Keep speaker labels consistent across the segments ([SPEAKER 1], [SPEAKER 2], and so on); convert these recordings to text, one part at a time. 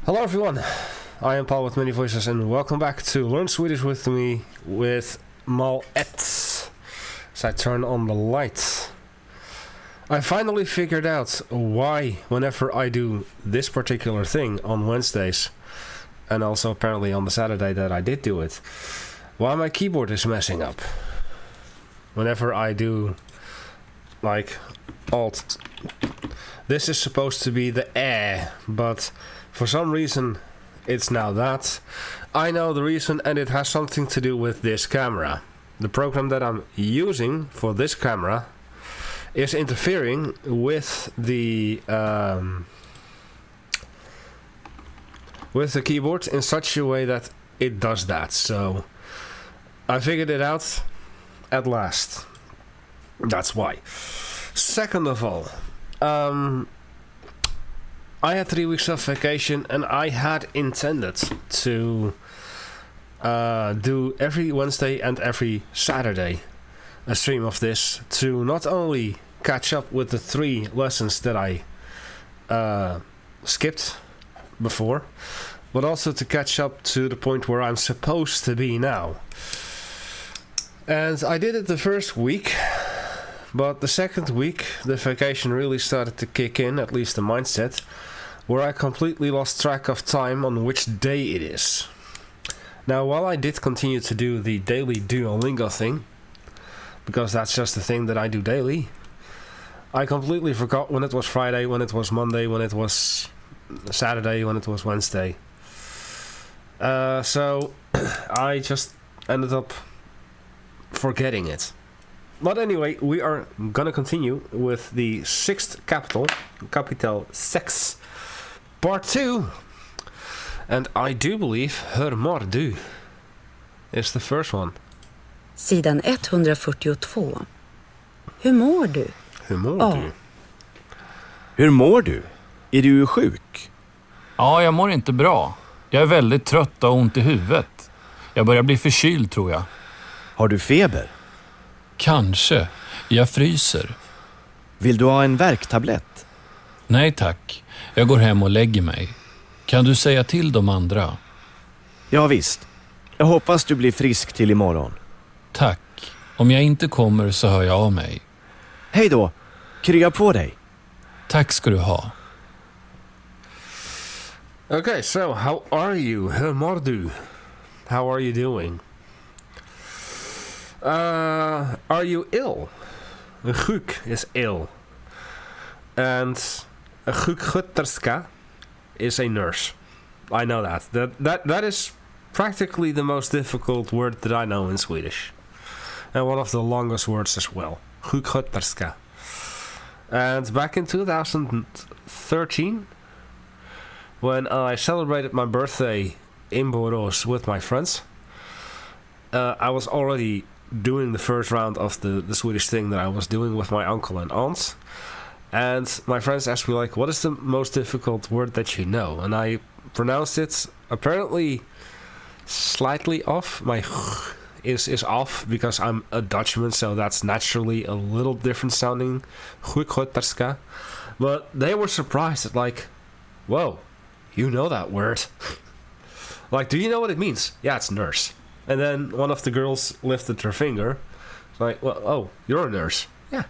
[SPEAKER 1] Hello everyone, I am Paul with many voices and welcome back to Learn Swedish with me with Mal Ets. As I turn on the lights. I finally figured out why whenever I do this particular thing on Wednesdays, and also apparently on the Saturday that I did do it, why my keyboard is messing up. Whenever I do like Alt, this is supposed to be the but for some reason it's now that. I know the reason, and it has something to do with this camera. The program that I'm using for this camera is interfering with the keyboard in such a way that it does that. So I figured it out at last. That's why. Second of all, I had 3 weeks of vacation and I had intended to do every Wednesday and every Saturday a stream of this to not only catch up with the 3 lessons that I skipped before, but also to catch up to the point where I'm supposed to be now. And I did it the first week, but the second week the vacation really started to kick in, at least the mindset, where I completely lost track of time on which day it is. Now, while I did continue to do the daily Duolingo thing, because that's just the thing that I do daily, I completely forgot when it was Friday, when it was Monday, when it was Saturday, when it was Wednesday. So I just ended up forgetting it. But anyway, we are gonna continue with the 6th Kapitel 6, Part 2. And I do believe Hur mår du is the first one.
[SPEAKER 2] Sidan 142. Hur mår du?
[SPEAKER 1] Hur mår du?
[SPEAKER 3] Hur mår du? Är du sjuk?
[SPEAKER 4] Ja, jag mår inte bra. Jag är väldigt trött och ont i huvudet. Jag börjar bli förkyld, tror jag.
[SPEAKER 3] Har du feber?
[SPEAKER 4] Kanske. Jag fryser.
[SPEAKER 3] Vill du ha en värktablett?
[SPEAKER 4] Nej tack. Jag går hem och lägger mig. Kan du säga till de andra?
[SPEAKER 3] Ja visst. Jag hoppas du blir frisk till imorgon.
[SPEAKER 4] Tack. Om jag inte kommer så hör jag av mig.
[SPEAKER 3] Hej då. Krya på dig.
[SPEAKER 4] Tack ska du ha.
[SPEAKER 1] Okay, so how are you? Hur mår du? How are you doing? Are you ill? Sjuk is ill. And a sjuksköterska is a nurse. I know that. That is practically the most difficult word that I know in Swedish. And one of the longest words as well. Sjuksköterska. And back in 2013, when I celebrated my birthday in Borås with my friends, I was already doing the first round of the Swedish thing that I was doing with my uncle and aunts. And my friends asked me, like, what is the most difficult word that you know? And I pronounced it apparently slightly off. My is off because I'm a Dutchman, so that's naturally a little different sounding. Sjuksköterska. But they were surprised, like, whoa, you know that word. Like, do you know what it means? Yeah, it's nurse. And then one of the girls lifted her finger. Like, well, oh, you're a nurse. Yeah,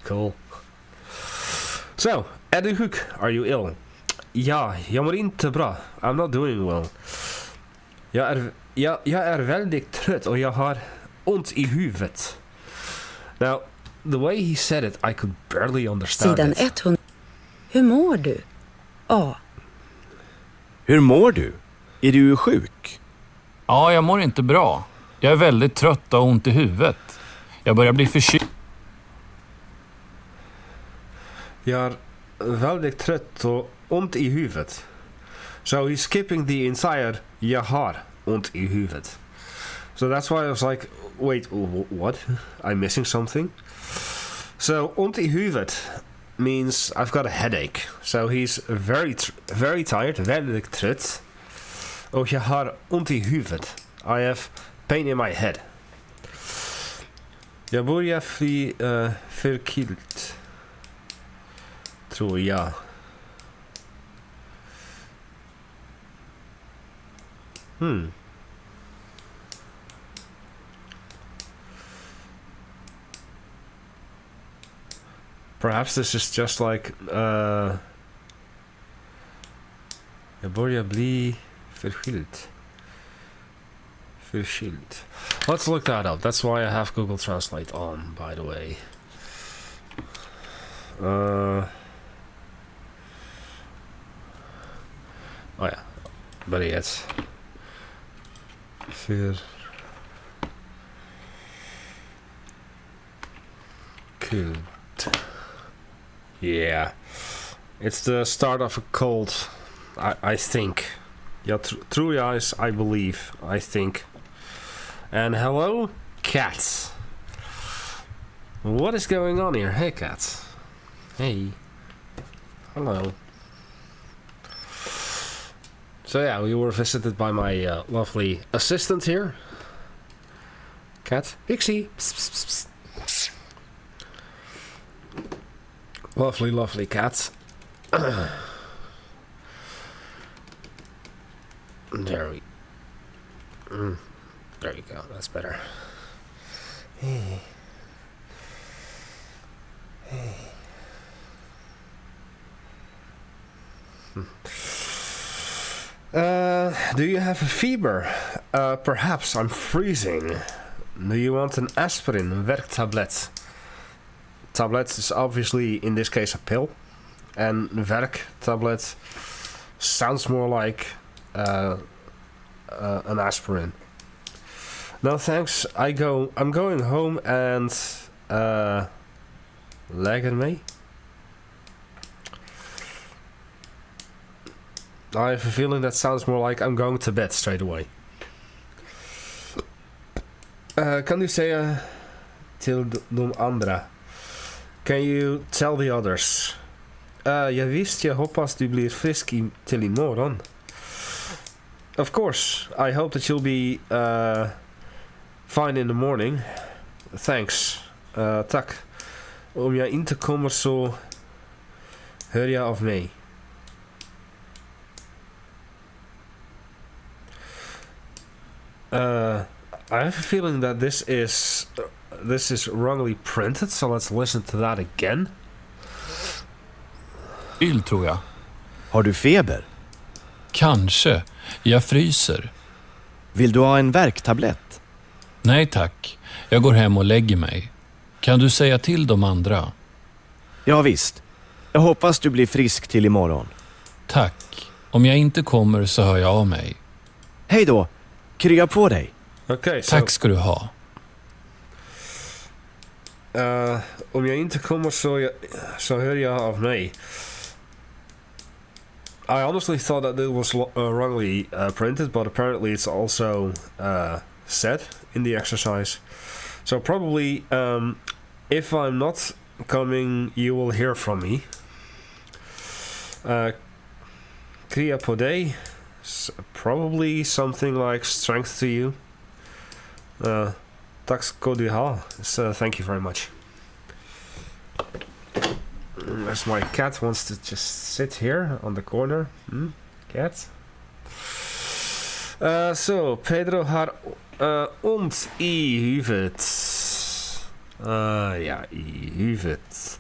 [SPEAKER 1] cool. So, är du sjuk? Are you ill? Ja, jag mår inte bra. I'm not doing well. Jag är väldigt trött och jag har ont i huvudet. Now, the way he said it, I could barely understand
[SPEAKER 2] Sidan
[SPEAKER 1] it.
[SPEAKER 2] 100. Hur mår du? A.
[SPEAKER 3] Hur mår du? Är du sjuk?
[SPEAKER 4] Ja, jag mår inte bra. Jag är väldigt trött och ont i huvudet. Jag börjar bli förkyld.
[SPEAKER 1] Jag är väldigt trött och ont i huvudet. So he's skipping the entire jag har ont i huvudet. So that's why I was like, wait, what? I'm missing something? So ont i huvudet means I've got a headache. So he's very tired, väldigt trött. Och jag har ont i huvudet. I have pain in my head. Jag börjar bli förkyld. Tror jag. Perhaps this is just like jag börjar bli förkyld. Förkyld. Let's look that up. That's why I have Google Translate on, by the way. Oh yeah, but it's förkyld. Yeah, it's the start of a cold. I think. Yeah, true eyes. I believe. I think. And hello, cats. What is going on here? Hey, cats. Hey. Hello. So yeah, we were visited by my lovely assistant here. Cat. Pixie. Psst, psst, psst. Lovely, lovely cats. There you go. That's better. Hey. Hey. Do you have a fever? Perhaps I'm freezing. Do you want an aspirin, werktablet? Tablet is obviously, in this case, a pill. And werktablet sounds more like an aspirin. No thanks, I'm going home and legger me. I have a feeling that sounds more like I'm going to bed straight away. Kan du säga till de andra? Can you tell the others? Ja visst, jag hoppas du blir frisk till imorgon. Of course, I hope that you'll be fine in the morning. Thanks. Tack. Om jag inte kommer så hör jag av mig. I have a feeling that this is wrongly printed, so let's listen to that again.
[SPEAKER 4] Tror jag.
[SPEAKER 3] Har du feber?
[SPEAKER 4] Kanske. Jag fryser.
[SPEAKER 3] Vill du ha en värktablett?
[SPEAKER 4] Nej tack. Jag går hem och lägger mig. Kan du säga till de andra?
[SPEAKER 3] Ja visst. Jag hoppas du blir frisk till imorgon.
[SPEAKER 4] Tack. Om jag inte kommer så hör jag av mig.
[SPEAKER 3] Hej då. Krya på dig.
[SPEAKER 1] Okay,
[SPEAKER 4] Tack ska du ha.
[SPEAKER 1] Om jag inte kommer så hör jag av mig. I honestly thought that it was wrongly printed, but apparently it's also said in the exercise. So probably, if I'm not coming, you will hear from me. Krya på dig. Probably something like strength to you. Tack ska du ha. So thank you very much. As my cat wants to just sit here on the corner. Cat. So Pedro har ont i huvudet. Ja, i huvudet.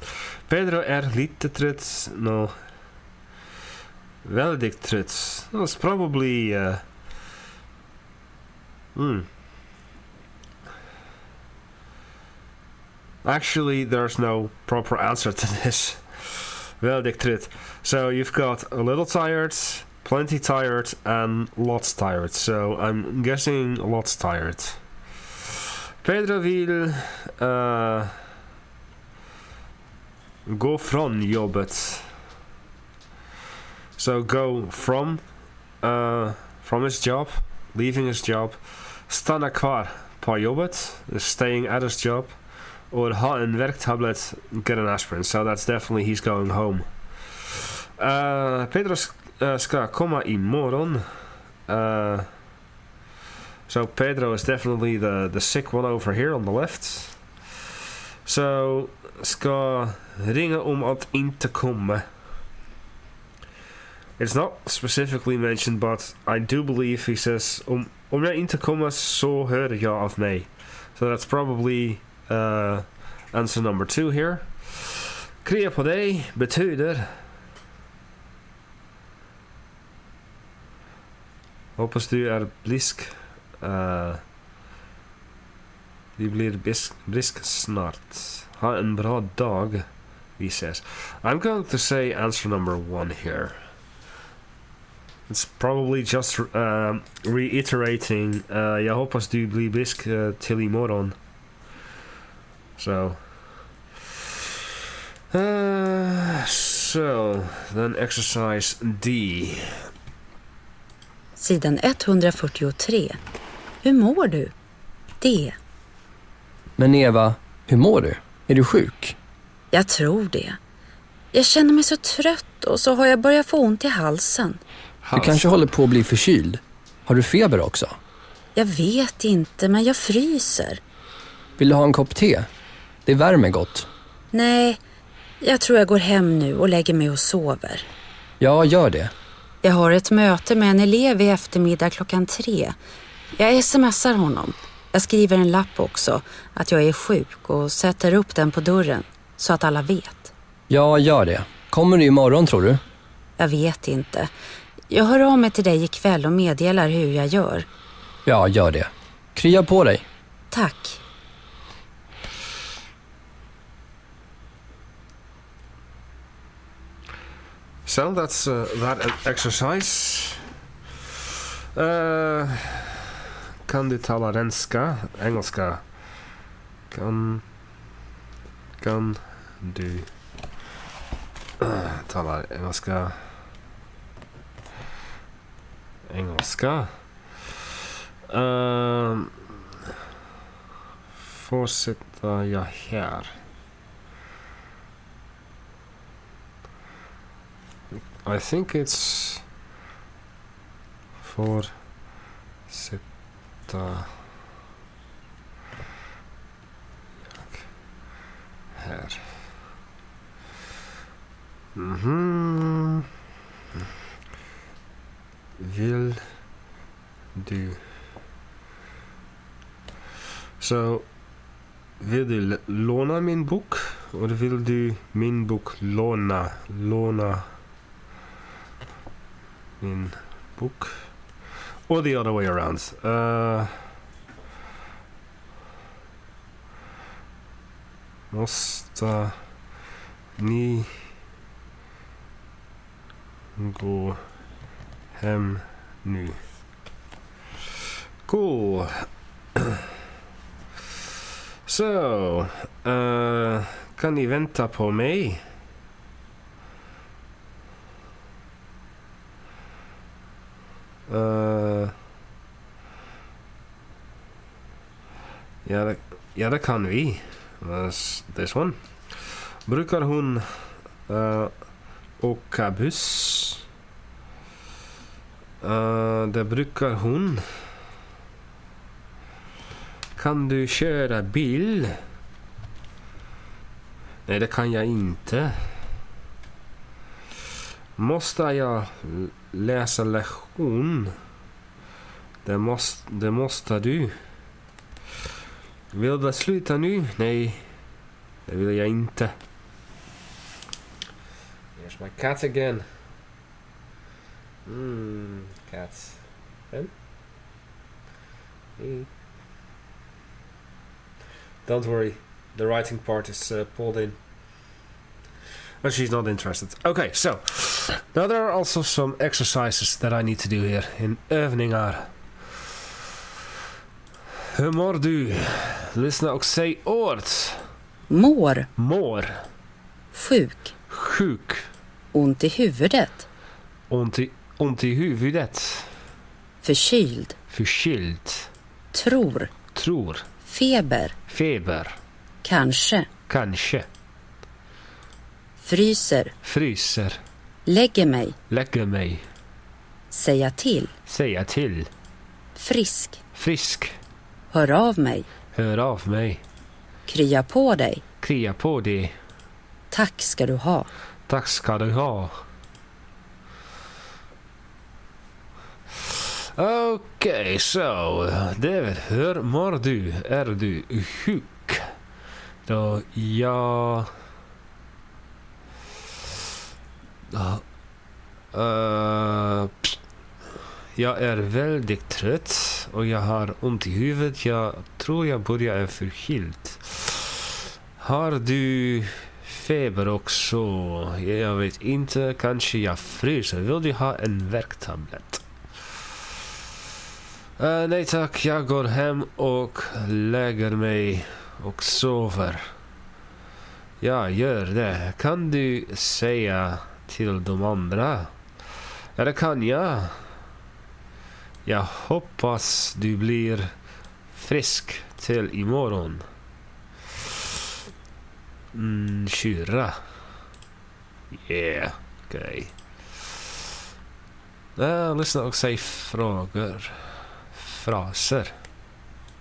[SPEAKER 1] Pedro lite trött. No. Väldigt trött. That's probably Actually, there's no proper answer to this. Väldigt trött. So you've got a little tired, plenty tired, and lots tired. So I'm guessing lots tired. Pedro vill gå från jobbet. So go from his job, leaving his job. Stanna kvar på jobbet, is staying at his job. Or ha en werktablet, get an aspirin. So that's definitely he's going home. Pedro ska komma imorgon. So Pedro is definitely the sick one over here on the left. So ska ringa om att inte komma. It's not specifically mentioned, but I do believe he says om jag inte kommer så hör jag av mig. So that's probably answer number 2 here. Kria på dig betyder hoppas du är blisk. Du blir brisk snart. Ha en bra dag, he says. I'm going to say answer number 1 here. It's probably just reiterating jag hoppas du blir brisk till imorgon. So then exercise D.
[SPEAKER 2] Sidan 143. Hur mår du? D.
[SPEAKER 5] Men Eva, hur mår du? Är du sjuk?
[SPEAKER 2] Jag tror det. Jag känner mig så trött och så har jag börjat få ont i halsen.
[SPEAKER 5] Du kanske håller på att bli förkyld. Har du feber också?
[SPEAKER 2] Jag vet inte, men jag fryser.
[SPEAKER 5] Vill du ha en kopp te? Det värmer gott.
[SPEAKER 2] Nej, jag tror jag går hem nu och lägger mig och sover.
[SPEAKER 5] Ja, gör det.
[SPEAKER 2] Jag har ett möte med en elev i eftermiddag 3:00. Jag smsar honom. Jag skriver en lapp också att jag är sjuk och sätter upp den på dörren så att alla vet.
[SPEAKER 5] Ja, gör det. Kommer du imorgon, tror du?
[SPEAKER 2] Jag vet inte. Jag hör av mig till dig ikväll och meddelar hur jag gör.
[SPEAKER 5] Ja, gör det. Krya på dig.
[SPEAKER 2] Tack.
[SPEAKER 1] So that's that exercise. Kan du tala engelska? Kan du tala engelska? Fortsätter jag här? I think it's fortsätta här. Vill du so vill du låna min bok eller vill du min bok låna min bok or the other way around. Måste ni gå hem nu? Cool. So, kan ni vänta på mig? Ja, det kan vi. This one. Brukar hon åka buss? Det brukar hon. Kan du köra bil? Nej, det kan jag inte. Måste jag läsa lektion? Det måste du. Vill du sluta nu? Nej, det vill jag inte. Here's my cat again. Cats. Don't worry, the writing part is pulled in. But she's not interested. Okay, so now there are also some exercises that I need to do here in övningar. Hur mår du? Lyssna och säg ord.
[SPEAKER 2] Mår.
[SPEAKER 1] Mår.
[SPEAKER 2] Sjuk.
[SPEAKER 1] Sjuk.
[SPEAKER 2] Ont i huvudet.
[SPEAKER 1] Ont i huvudet.
[SPEAKER 2] Förkyld.
[SPEAKER 1] Förkyld.
[SPEAKER 2] Tror.
[SPEAKER 1] Tror.
[SPEAKER 2] Feber.
[SPEAKER 1] Feber.
[SPEAKER 2] Kanske.
[SPEAKER 1] Kanske.
[SPEAKER 2] Fryser.
[SPEAKER 1] Fryser.
[SPEAKER 2] Lägger mig.
[SPEAKER 1] Lägger mig.
[SPEAKER 2] Säga till.
[SPEAKER 1] Säga till.
[SPEAKER 2] Frisk.
[SPEAKER 1] Frisk.
[SPEAKER 2] Hör av mig.
[SPEAKER 1] Hör av mig.
[SPEAKER 2] Krya på dig.
[SPEAKER 1] Krya på dig.
[SPEAKER 2] Tack ska du ha.
[SPEAKER 1] Tack ska du ha. Okej, så David, hur mår du? Är du sjuk? Då jag... jag är väldigt trött och jag har ont i huvudet. Jag tror jag börjar är förkyld. Har du feber också? Jag vet inte, kanske jag fryser. Vill du ha en värktablett? Nej tack, jag går hem och lägger mig och sover. Ja, gör det. Kan du säga till de andra? Ja, det kan jag. Jag hoppas du blir frisk till imorgon. Kyra. Yeah, okej. Lyssna och säg frågor. Fraser.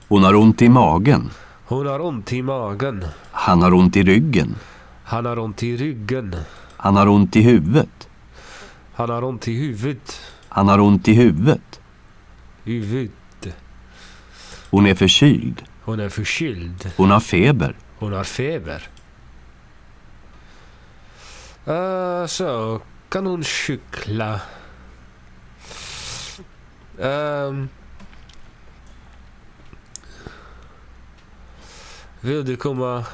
[SPEAKER 6] Hon har ont i magen.
[SPEAKER 1] Hon har ont i magen.
[SPEAKER 6] Han har ont i ryggen.
[SPEAKER 1] Han har ont i ryggen.
[SPEAKER 6] Han har ont i huvudet.
[SPEAKER 1] Han har ont i huvudet.
[SPEAKER 6] Han har ont i huvudet.
[SPEAKER 1] Huvud.
[SPEAKER 6] Hon är förkyld.
[SPEAKER 1] Hon är förkyld.
[SPEAKER 6] Hon har feber.
[SPEAKER 1] Hon har feber. Så kan hon cykla. Vill du komma?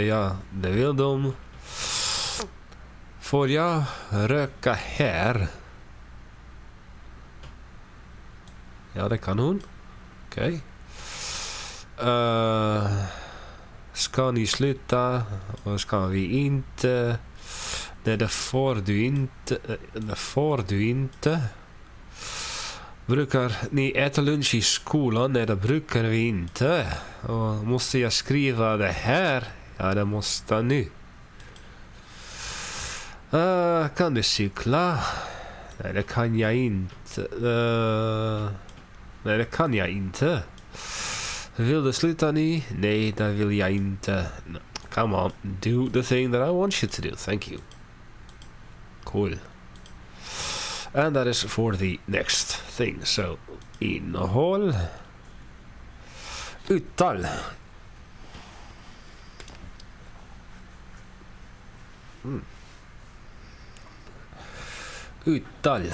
[SPEAKER 1] Ja, det vill de. Får jag röka här? Ja, det kan hon. Okej. Ska ni sluta? Och ska vi inte? Nej, det får du inte. Det får du inte. Brukar ni äta lunch i skolan? Nej, det brukar vi inte. Och måste jag skriva det här? Ja, det måste nu. Kan du cykla? Nej, det kan jag inte. Nej, det kan jag inte. Vill du sluta nu? Nej, det vill jag inte. No. Come on, do the thing that I want you to do. Thank you. Cool. And that is for the next thing. So, innehåll. Uttal. Uttal.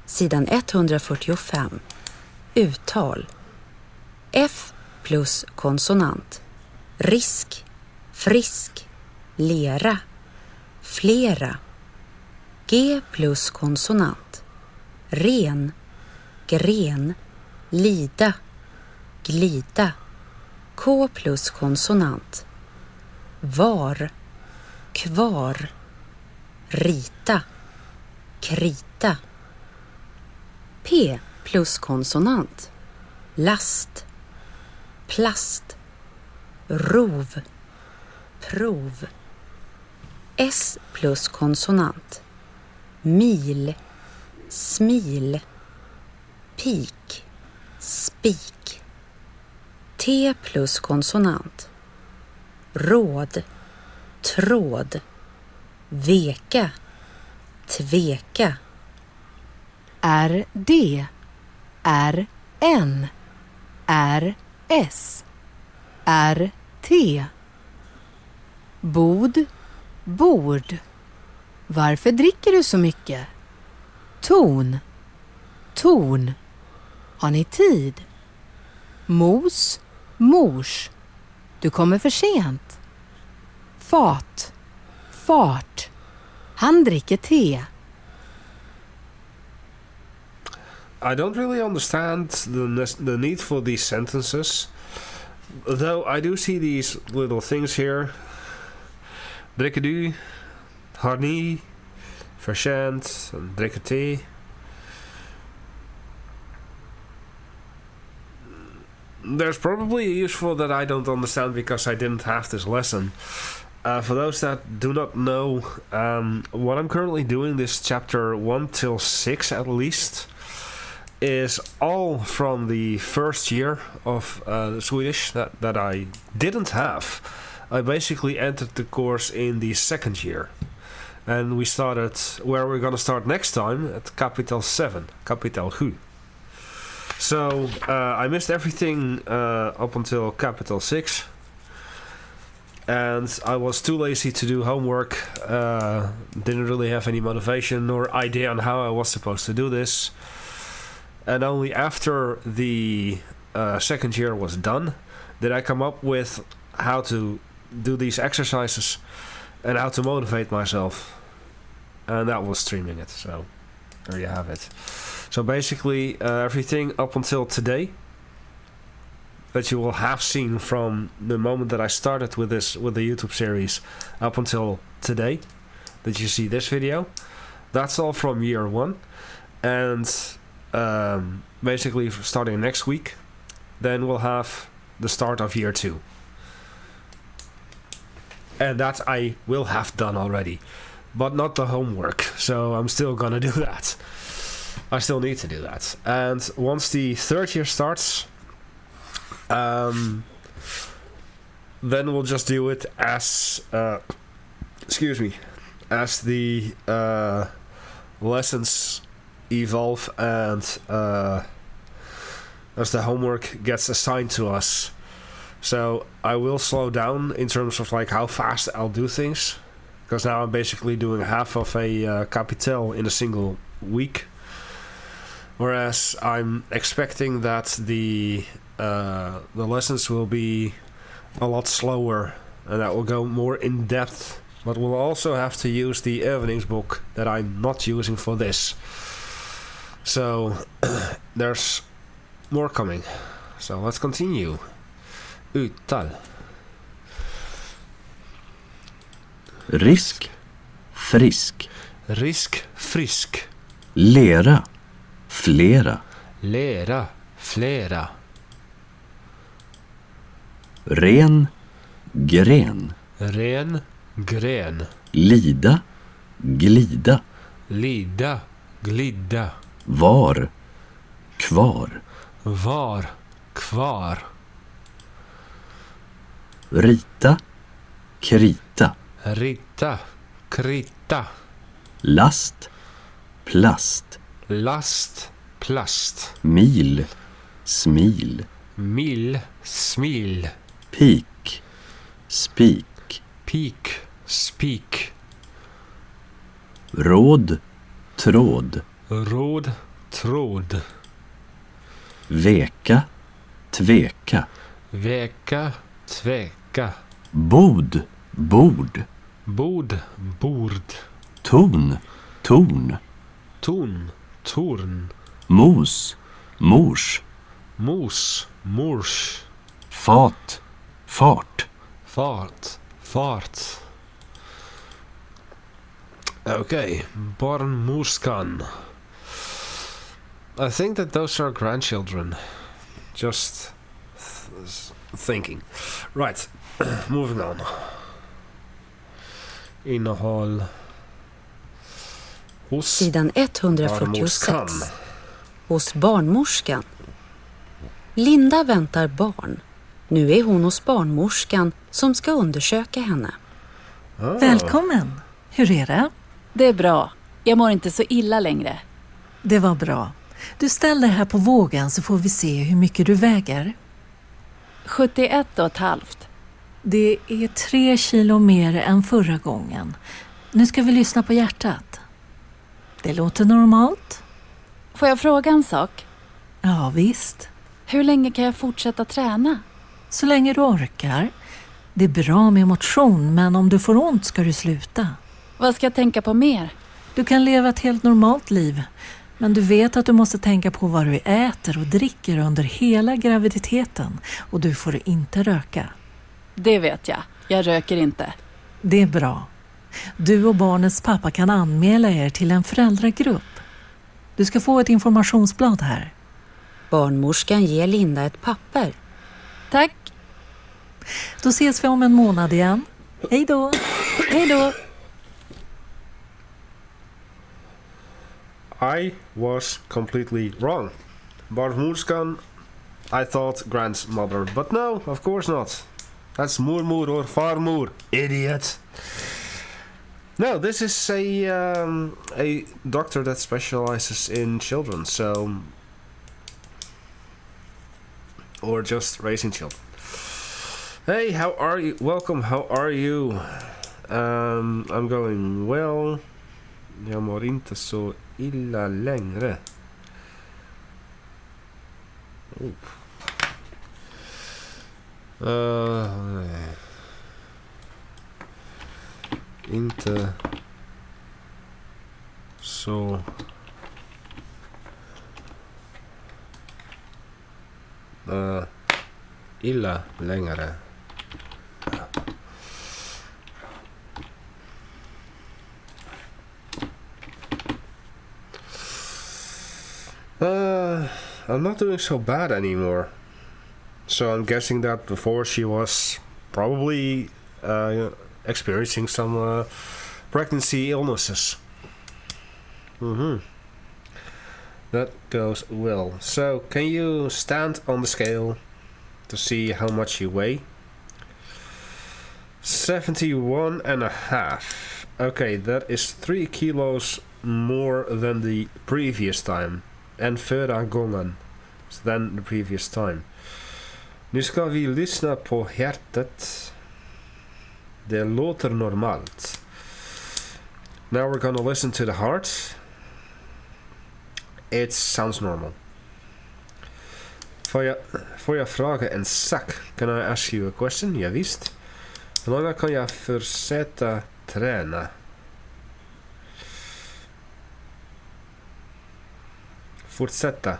[SPEAKER 2] Sidan 145. Uttal. F plus konsonant. Risk. Frisk. Lera. Flera. G plus konsonant. Ren. Gren. Lida. Glida. K plus konsonant. Var. Kvar. Rita. Krita. P plus konsonant. Last. Plast. Rov. Prov. S plus konsonant. Mil. Smil. Pik. Spik. T plus konsonant. Råd. Tråd. Veka. Tveka.
[SPEAKER 7] RD, RN, RS, RT. Bod, bord. Varför dricker du så mycket? Ton, torn. Har ni tid? Mos, mors. Du kommer för sent. Fat, fart. Han dricker te.
[SPEAKER 1] I don't really understand the need for these sentences, though I do see these little things here. Dricker du, har ni, förtjänt, dricker te. There's probably a useful that I don't understand because I didn't have this lesson. For those that do not know, what I'm currently doing, this chapter 1 till 6 at least, is all from the first year of Swedish that I didn't have. I basically entered the course in the second year. And we started where we're gonna start next time, at Kapitel 7, Kapitel 7. So I missed everything up until Kapitel 6. And I was too lazy to do homework, didn't really have any motivation or idea on how I was supposed to do this. And only after the second year was done did I come up with how to do these exercises and how to motivate myself. And that was streaming it, so there you have it. So basically everything up until today that you will have seen from the moment that I started with the YouTube series up until today, that you see this video, that's all from year 1. And basically starting next week, then we'll have the start of year 2. And that I will have done already, but not the homework, so I'm still gonna do that. I still need to do that. And once the third year starts, then we'll just do it as as the lessons evolve and as the homework gets assigned to us. So I will slow down in terms of like how fast I'll do things, because now I'm basically doing half of a Kapitel in a single week, whereas I'm expecting that the lessons will be a lot slower and that will go more in depth, but we'll also have to use the övningsbook that I'm not using for this. So there's more coming. So let's continue. Uttal.
[SPEAKER 6] Risk, frisk.
[SPEAKER 1] Risk, frisk.
[SPEAKER 6] Lera, flera.
[SPEAKER 1] Lera, flera.
[SPEAKER 6] Ren, gren.
[SPEAKER 1] Ren, gren.
[SPEAKER 6] Lida, glida.
[SPEAKER 1] Lida, glida.
[SPEAKER 6] Var, kvar.
[SPEAKER 1] Var, kvar.
[SPEAKER 6] Rita, krita.
[SPEAKER 1] Rita, krita.
[SPEAKER 6] Last, plast.
[SPEAKER 1] Last, plast.
[SPEAKER 6] Mil, smil.
[SPEAKER 1] Mil, smil.
[SPEAKER 6] Pik, spik.
[SPEAKER 1] Pik, spik.
[SPEAKER 6] Råd, tråd.
[SPEAKER 1] Råd, tråd.
[SPEAKER 6] Veka, tveka.
[SPEAKER 1] Veka, tveka.
[SPEAKER 6] Bod, bord.
[SPEAKER 1] Bod, bord.
[SPEAKER 6] Ton, torn.
[SPEAKER 1] Ton, torn.
[SPEAKER 6] Mos, mors.
[SPEAKER 1] Mos, mors.
[SPEAKER 6] Fat, fart.
[SPEAKER 1] Fart, fart. Okay, barnmorskan. I think that those are grandchildren. Just thinking. Right, moving on. Innehåll hos
[SPEAKER 2] Sidan 146.
[SPEAKER 1] barnmorskan.
[SPEAKER 2] Hos barnmorskan. Linda väntar barn. Nu är hon hos barnmorskan som ska undersöka henne.
[SPEAKER 8] Välkommen! Hur är det?
[SPEAKER 9] Det är bra. Jag mår inte så illa längre.
[SPEAKER 8] Det var bra. Du ställ dig här på vågen så får vi se hur mycket du väger.
[SPEAKER 9] 71,5.
[SPEAKER 8] Det är 3 kilo mer än förra gången. Nu ska vi lyssna på hjärtat. Det låter normalt?
[SPEAKER 9] Får jag fråga en sak?
[SPEAKER 8] Ja, visst.
[SPEAKER 9] Hur länge kan jag fortsätta träna?
[SPEAKER 8] Så länge du orkar. Det är bra med motion, men om du får ont ska du sluta.
[SPEAKER 9] Vad ska jag tänka på mer?
[SPEAKER 8] Du kan leva ett helt normalt liv. Men du vet att du måste tänka på vad du äter och dricker under hela graviditeten. Och du får inte röka.
[SPEAKER 9] Det vet jag. Jag röker inte.
[SPEAKER 8] Det är bra. Du och barnets pappa kan anmäla er till en föräldragrupp. Du ska få ett informationsblad här.
[SPEAKER 2] Barnmorskan ger Linda ett papper.
[SPEAKER 9] Tack.
[SPEAKER 8] Då ses vi om en månad igen. Hej då!
[SPEAKER 9] Hej då!
[SPEAKER 1] I was completely wrong. Barnmorskan, I thought grandmother, but no, of course not. That's mormor or farmor, idiot. No, this is a doctor that specializes in children, so or just raising children. Hey, how are you? Welcome. How are you? I'm going well. Jag mår inte så illa längre. Inte så illa längre. I'm not doing so bad anymore. So I'm guessing that before she was probably experiencing some pregnancy illnesses. That goes well. So can you stand on the scale to see how much you weigh? 71.5. Okay, that is 3 kilos more than the previous time. En förra gången than the previous time. Nu ska vi lyssna på hjärtat. Det låter normalt. Now we're gonna listen to the heart. It sounds normal. Får jag fråga en sak? Can I ask you a question? Ja, visst. Hur länge kan jag fortsätta träna? Fortsätta.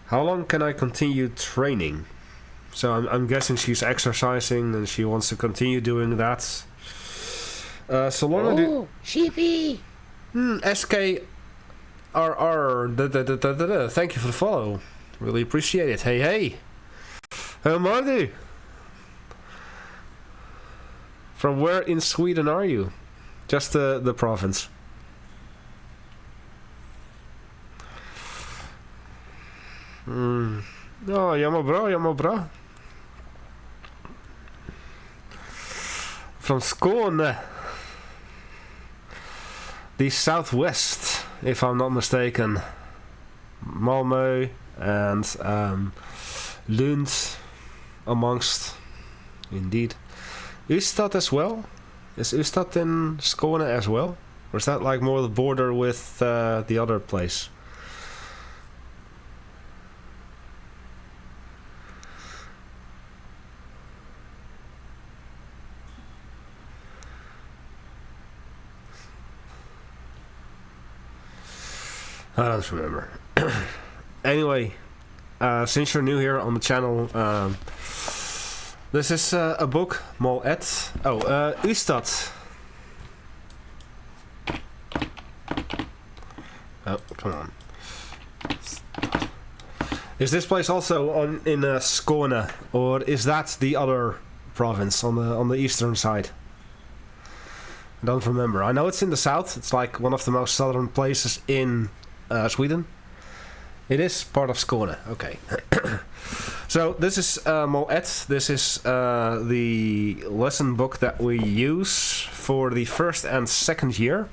[SPEAKER 1] How long can I continue training? So I'm guessing she's exercising and she wants to continue doing that. So long
[SPEAKER 10] Sheepy!
[SPEAKER 1] SKRR. Thank you for the follow. Really appreciate it. Hey. How are you? From where in Sweden are you? Just the province. Ja, jag mår bra. From Skåne. The southwest, if I'm not mistaken. Malmö and Lund amongst, indeed. Ystad as well? Is Ystad in Skåne as well? Or is that like more the border with the other place? I don't remember. Anyway, since you're new here on the channel, this is a book, Mol Et. Ystad. Oh, come on. Is this place also in Skåne, or is that the other province on the eastern side? I don't remember. I know it's in the south. It's like one of the most southern places in Sweden. It is part of Skåne. Okay. So this is Mol Et. This is the lesson book that we use for the first and second year.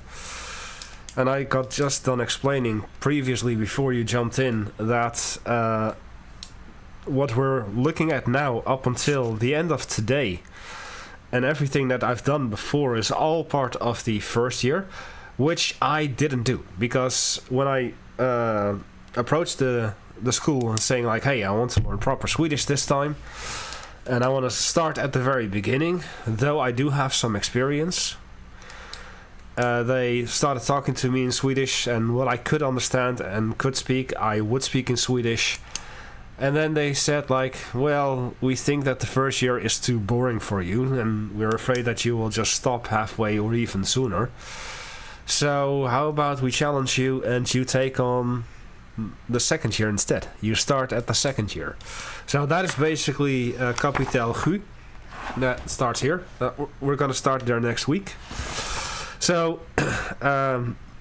[SPEAKER 1] And I got just done explaining previously before you jumped in that what we're looking at now up until the end of today and everything that I've done before is all part of the first year, which I didn't do, because when I approached the school and saying like, hey, I want to learn proper Swedish this time and I want to start at the very beginning, though I do have some experience, they started talking to me in Swedish, and what I could understand and could speak, I would speak in Swedish. And then they said like, well, we think that the first year is too boring for you and we're afraid that you will just stop halfway or even sooner. So how about we challenge you and you take on the second year instead. You start at the second year. So that is basically Kapitel that starts here. We're going to start there next week. So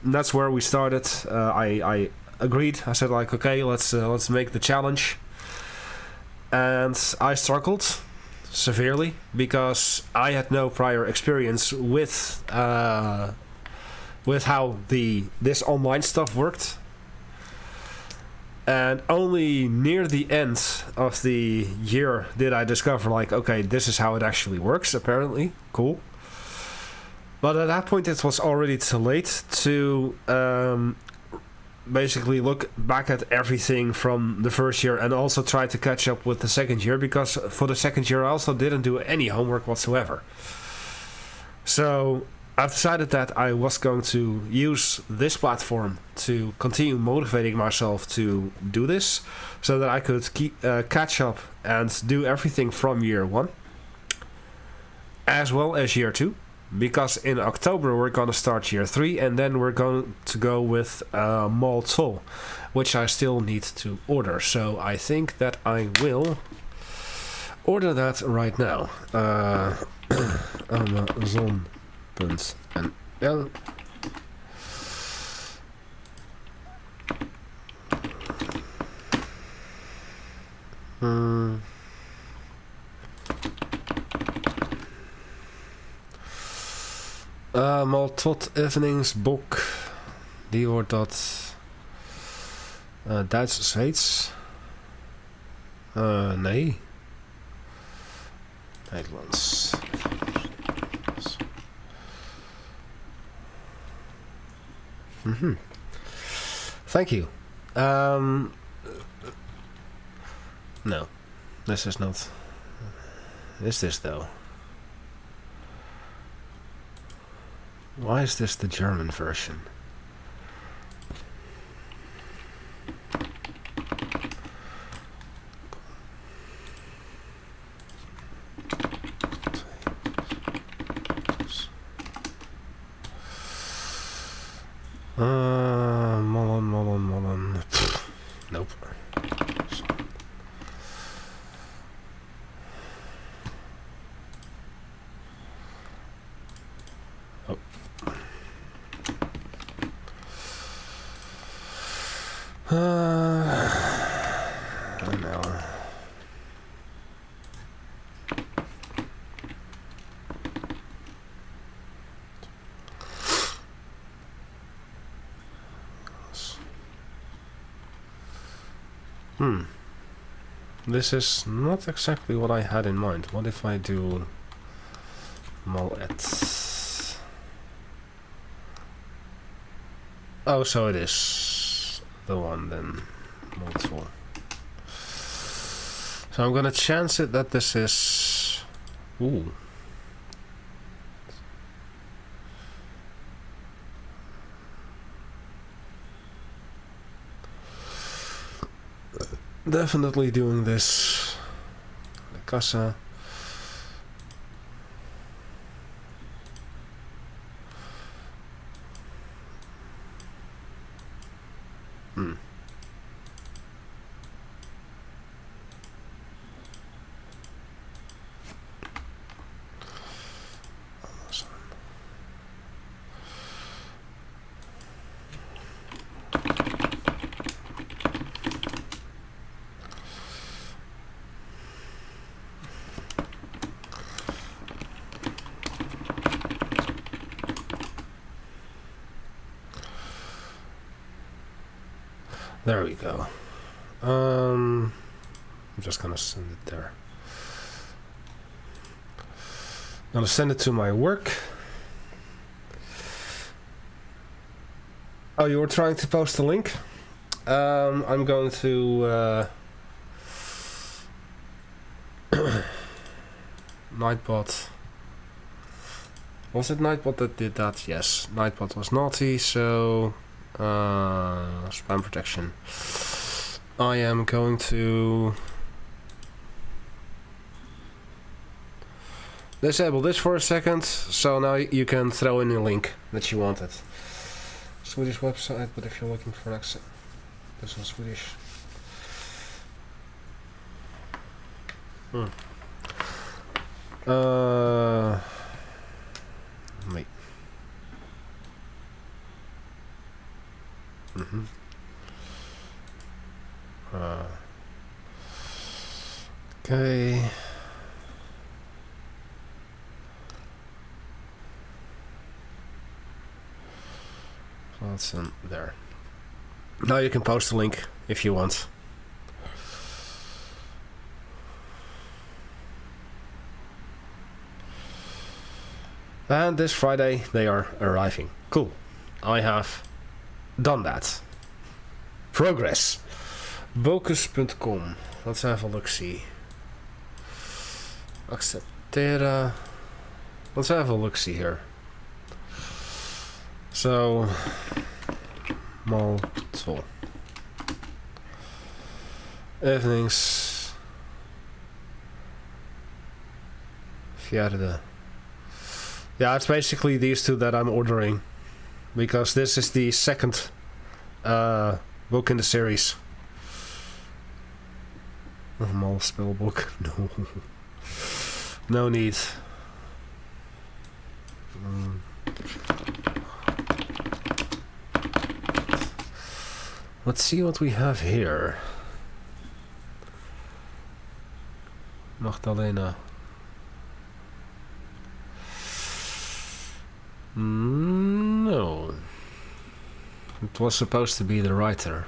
[SPEAKER 1] that's where we started. I agreed. I said like, okay, let's make the challenge. And I struggled severely because I had no prior experience with with how this online stuff worked. And only near the end of the year did I discover, like, okay, this is how it actually works, apparently. Cool. But at that point, it was already too late to basically look back at everything from the first year and also try to catch up with the second year, because for the second year I also didn't do any homework whatsoever. So I've decided that I was going to use this platform to continue motivating myself to do this, so that I could catch up and do everything from year 1 as well as year 2. Because in October we're going to start year 3, and then we're going to go with Mall 2, which I still need to order. So I think that I will order that right now. Amazon.nl. Mal tot eveningsboek. Die wordt dat Duits, Zweeds. Nee. Nederlands. Thank you. No, this is not. Is this though? Why is this the German version? Mollen. Nope. Oh. I know. This is not exactly what I had in mind. What if I do Mollet? Oh, so it is the one then. Multiple. So I'm gonna chance it that this is... Ooh. Definitely doing this. The Casa. There we go. I'm just gonna send it there. I'm gonna send it to my work. Oh, you were trying to post a link? I'm going to Nightbot. Was it Nightbot that did that? Yes, Nightbot was naughty, so spam protection. I am going to disable this for a second, so now you can throw in a link that you wanted. Swedish website, but if you're looking for accent, this is Swedish. Wait. Okay. What's in there? Now you can post a link if you want. And this Friday they are arriving. Cool. I have done that. Progress. Bocus.com. Let's have a look-see. Acceptera. Let's have a look-see here. So, Malto. Evenings. Fjärde. Yeah, it's basically these two that I'm ordering. Because this is the second book in the series. Mal spellbook. No. No need. Let's see what we have here. Magdalena. No. It was supposed to be the writer.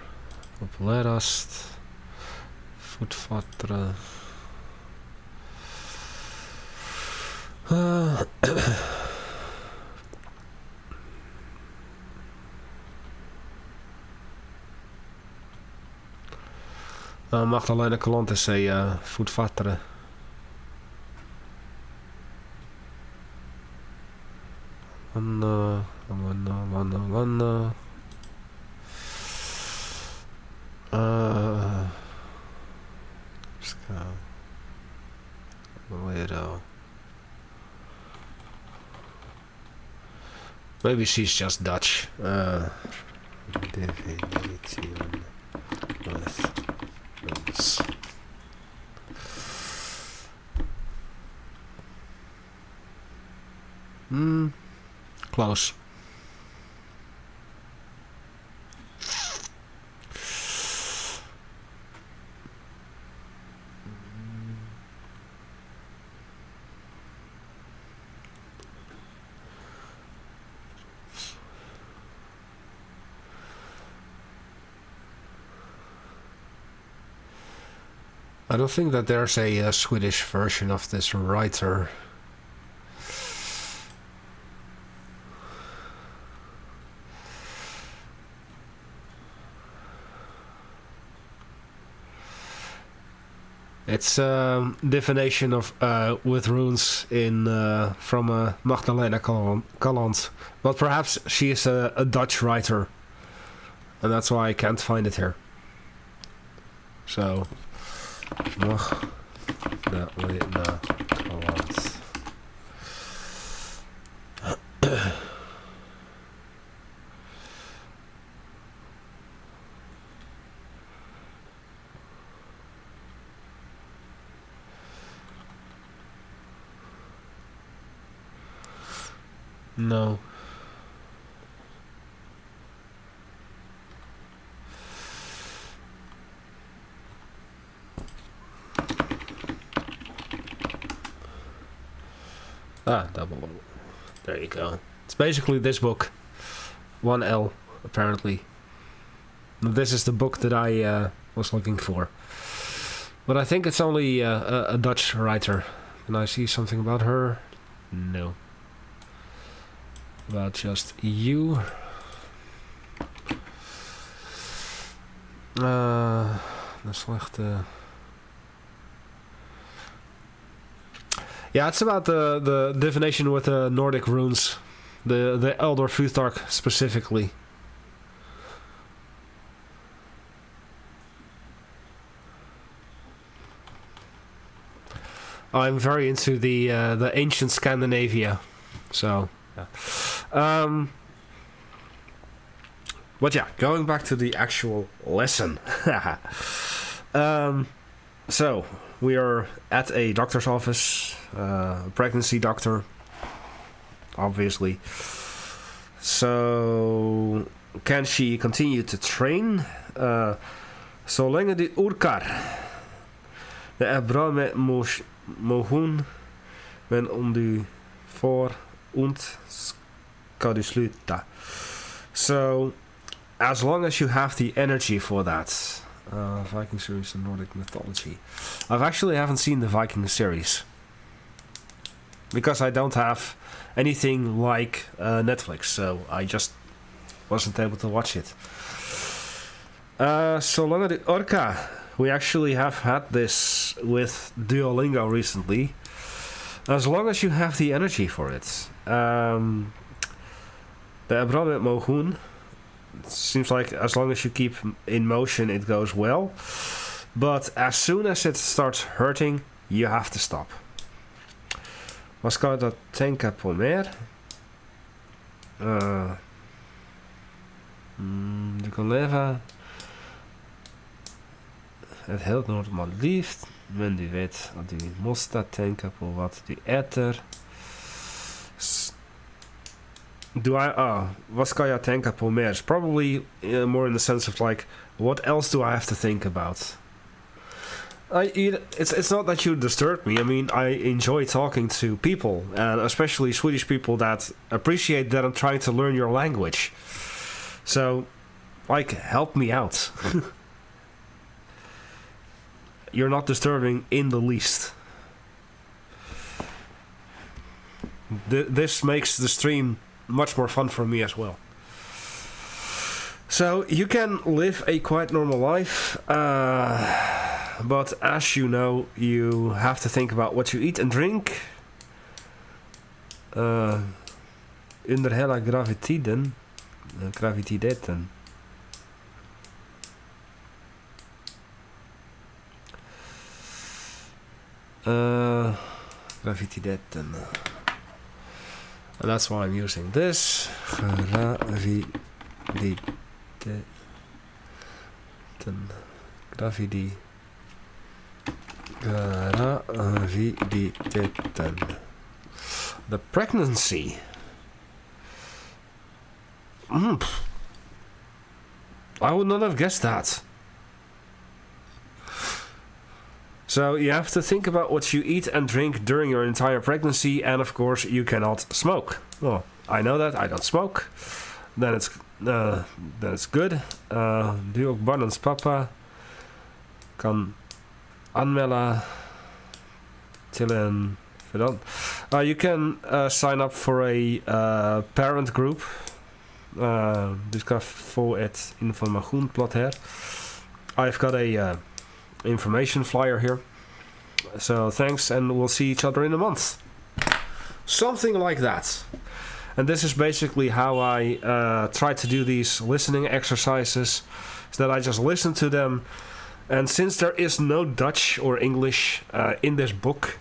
[SPEAKER 1] Popularast. Voetvatteren. Magdalena Kalant is a voetvatteren. Wanna. Widow. Maybe she's just Dutch. Divination with rules. Close. I don't think that there's a Swedish version of this writer. It's divination of with runes in from Magdalena Kalant, but perhaps she is a Dutch writer, and that's why I can't find it here. So. Magdalena Kalant. No. Double O. There you go. It's basically this book. 1L, apparently. This is the book that I was looking for. But I think it's only a Dutch writer. Can I see something about her? No. About just you. De slechte... Yeah, it's about the divination with the Nordic runes. The Elder Futhark specifically. I'm very into the ancient Scandinavia. So, yeah. But yeah, going back to the actual lesson. So, we are at a doctor's office, pregnancy doctor, obviously. So, can she continue to train? Så länge du orkar. Det är bra med motion, men om du får ont ska du sluta. So, as long as you have the energy for that, Viking series and Nordic mythology. Haven't seen the Viking series because I don't have anything like Netflix, so I just wasn't able to watch it. Zolang de Orca. We actually have had this with Duolingo recently. As long as you have the energy for it. De Abram met Mogoen. It seems like as long as you keep in motion, it goes well. But as soon as it starts hurting, you have to stop. Vad ska jag då tänka på mer? Du kan leva ett helt normalt liv, men du vet att du måste tänka på vad du äter. Vad ska jag tänka på mer? It's probably more in the sense of like, what else do I have to think about? It's not that you disturb me. I mean, I enjoy talking to people, and especially Swedish people that appreciate that I'm trying to learn your language. So, like, help me out. You're not disturbing in the least. This makes the stream much more fun for me as well. So you can live a quite normal life, but as you know, you have to think about what you eat and drink. Under hela graviteten. Graviditeten. And that's why I'm using this. Graviditeten. The pregnancy. I would not have guessed that. So you have to think about what you eat and drink during your entire pregnancy, and of course you cannot smoke. Well, I know that, I don't smoke. Then it's good. Du och barnens pappa kan anmäla till en fördan. You can sign up for a parent group. Du ska få ett informationsblad här. I've got a information flyer here. So thanks, and we'll see each other in a month. Something like that. And this is basically how I try to do these listening exercises, is that I just listen to them. And since there is no Dutch or English in this book,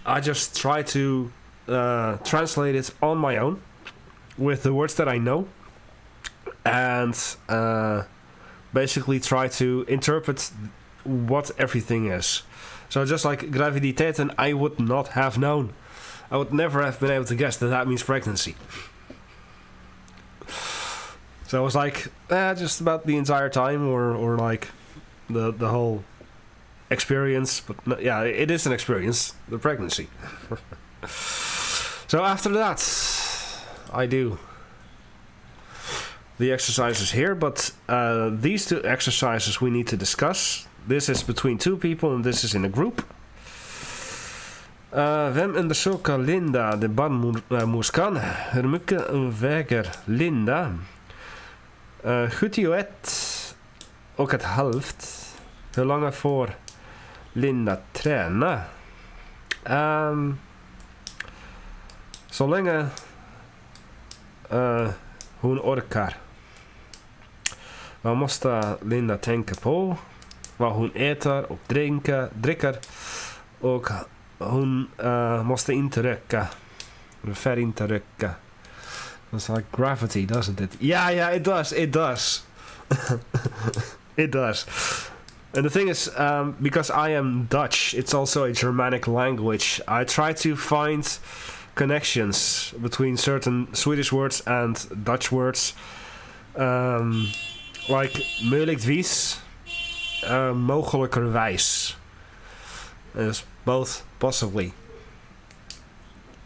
[SPEAKER 1] I just try to translate it on my own with the words that I know, and basically try to interpret what everything is. So just like graviditeten, I would not have known. I would never have been able to guess that means pregnancy. So I was like, just about the entire time, or like the whole experience. But no, yeah, it is an experience, the pregnancy. So after that, I do the exercises here, but these two exercises we need to discuss. This is between two people, and this is in a group. Vem undersöker Linda de barnmorskan? Hur mycket väger Linda? 71 och ett halvt. Hur länge får Linda träna? Så länge hon orkar. Vad måste Linda tänka på? Vad hon äter och dricker. Och hon måste inte röka. Ungefär inte röka. It's like gravity, doesn't it? Yeah, it does. It does. It does. And the thing is, because I am Dutch, it's also a Germanic language. I try to find connections between certain Swedish words and Dutch words. Like möjligtvis, mogelijkerwijs. It's both possibly.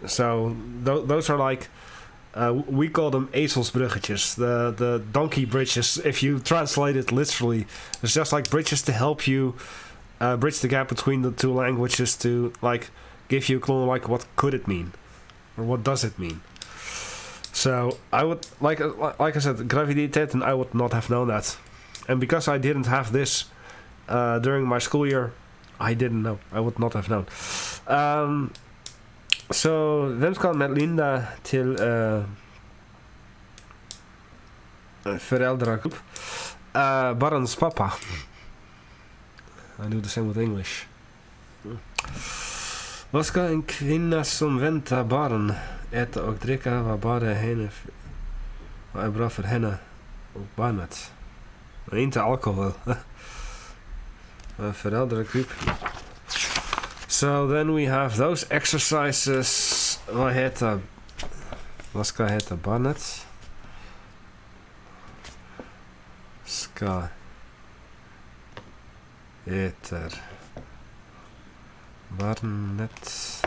[SPEAKER 1] So those are like We call them ezelsbruggetjes, the donkey bridges. If you translate it literally, it's just like bridges to help you bridge the gap between the two languages to like give you a clue like what could it mean or what does it mean. So I would like I said, graviditeten, I would not have known that, and because I didn't have this during my school year, I didn't know. I would not have known. Så hvem skal med Linda til föräldragrupp? Barnens pappa. I do the same with English. Vad ska en kvinna som väntar barn äta och dricka? Vad är bra för henne och barnet? Men inte alkohol. Föräldragrupp. So then we have those exercises. Vad ska heta barnet? Ska heter barnet.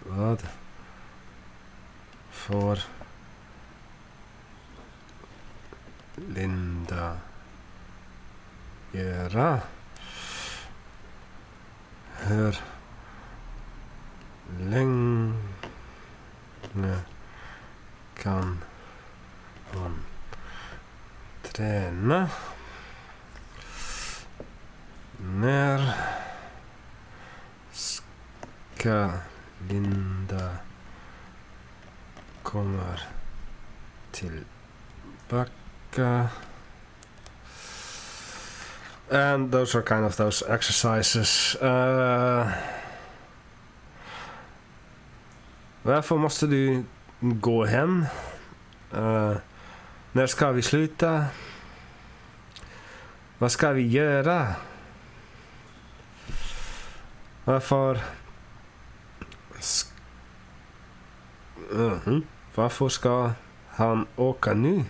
[SPEAKER 1] Vad får Linda göra? Hur länge kan hon träna? När ska Linda komma tillbaka? And those are kind of those exercises. Varför måste du gå hem? När ska vi sluta? Vad ska vi göra? Varför ska han åka nu?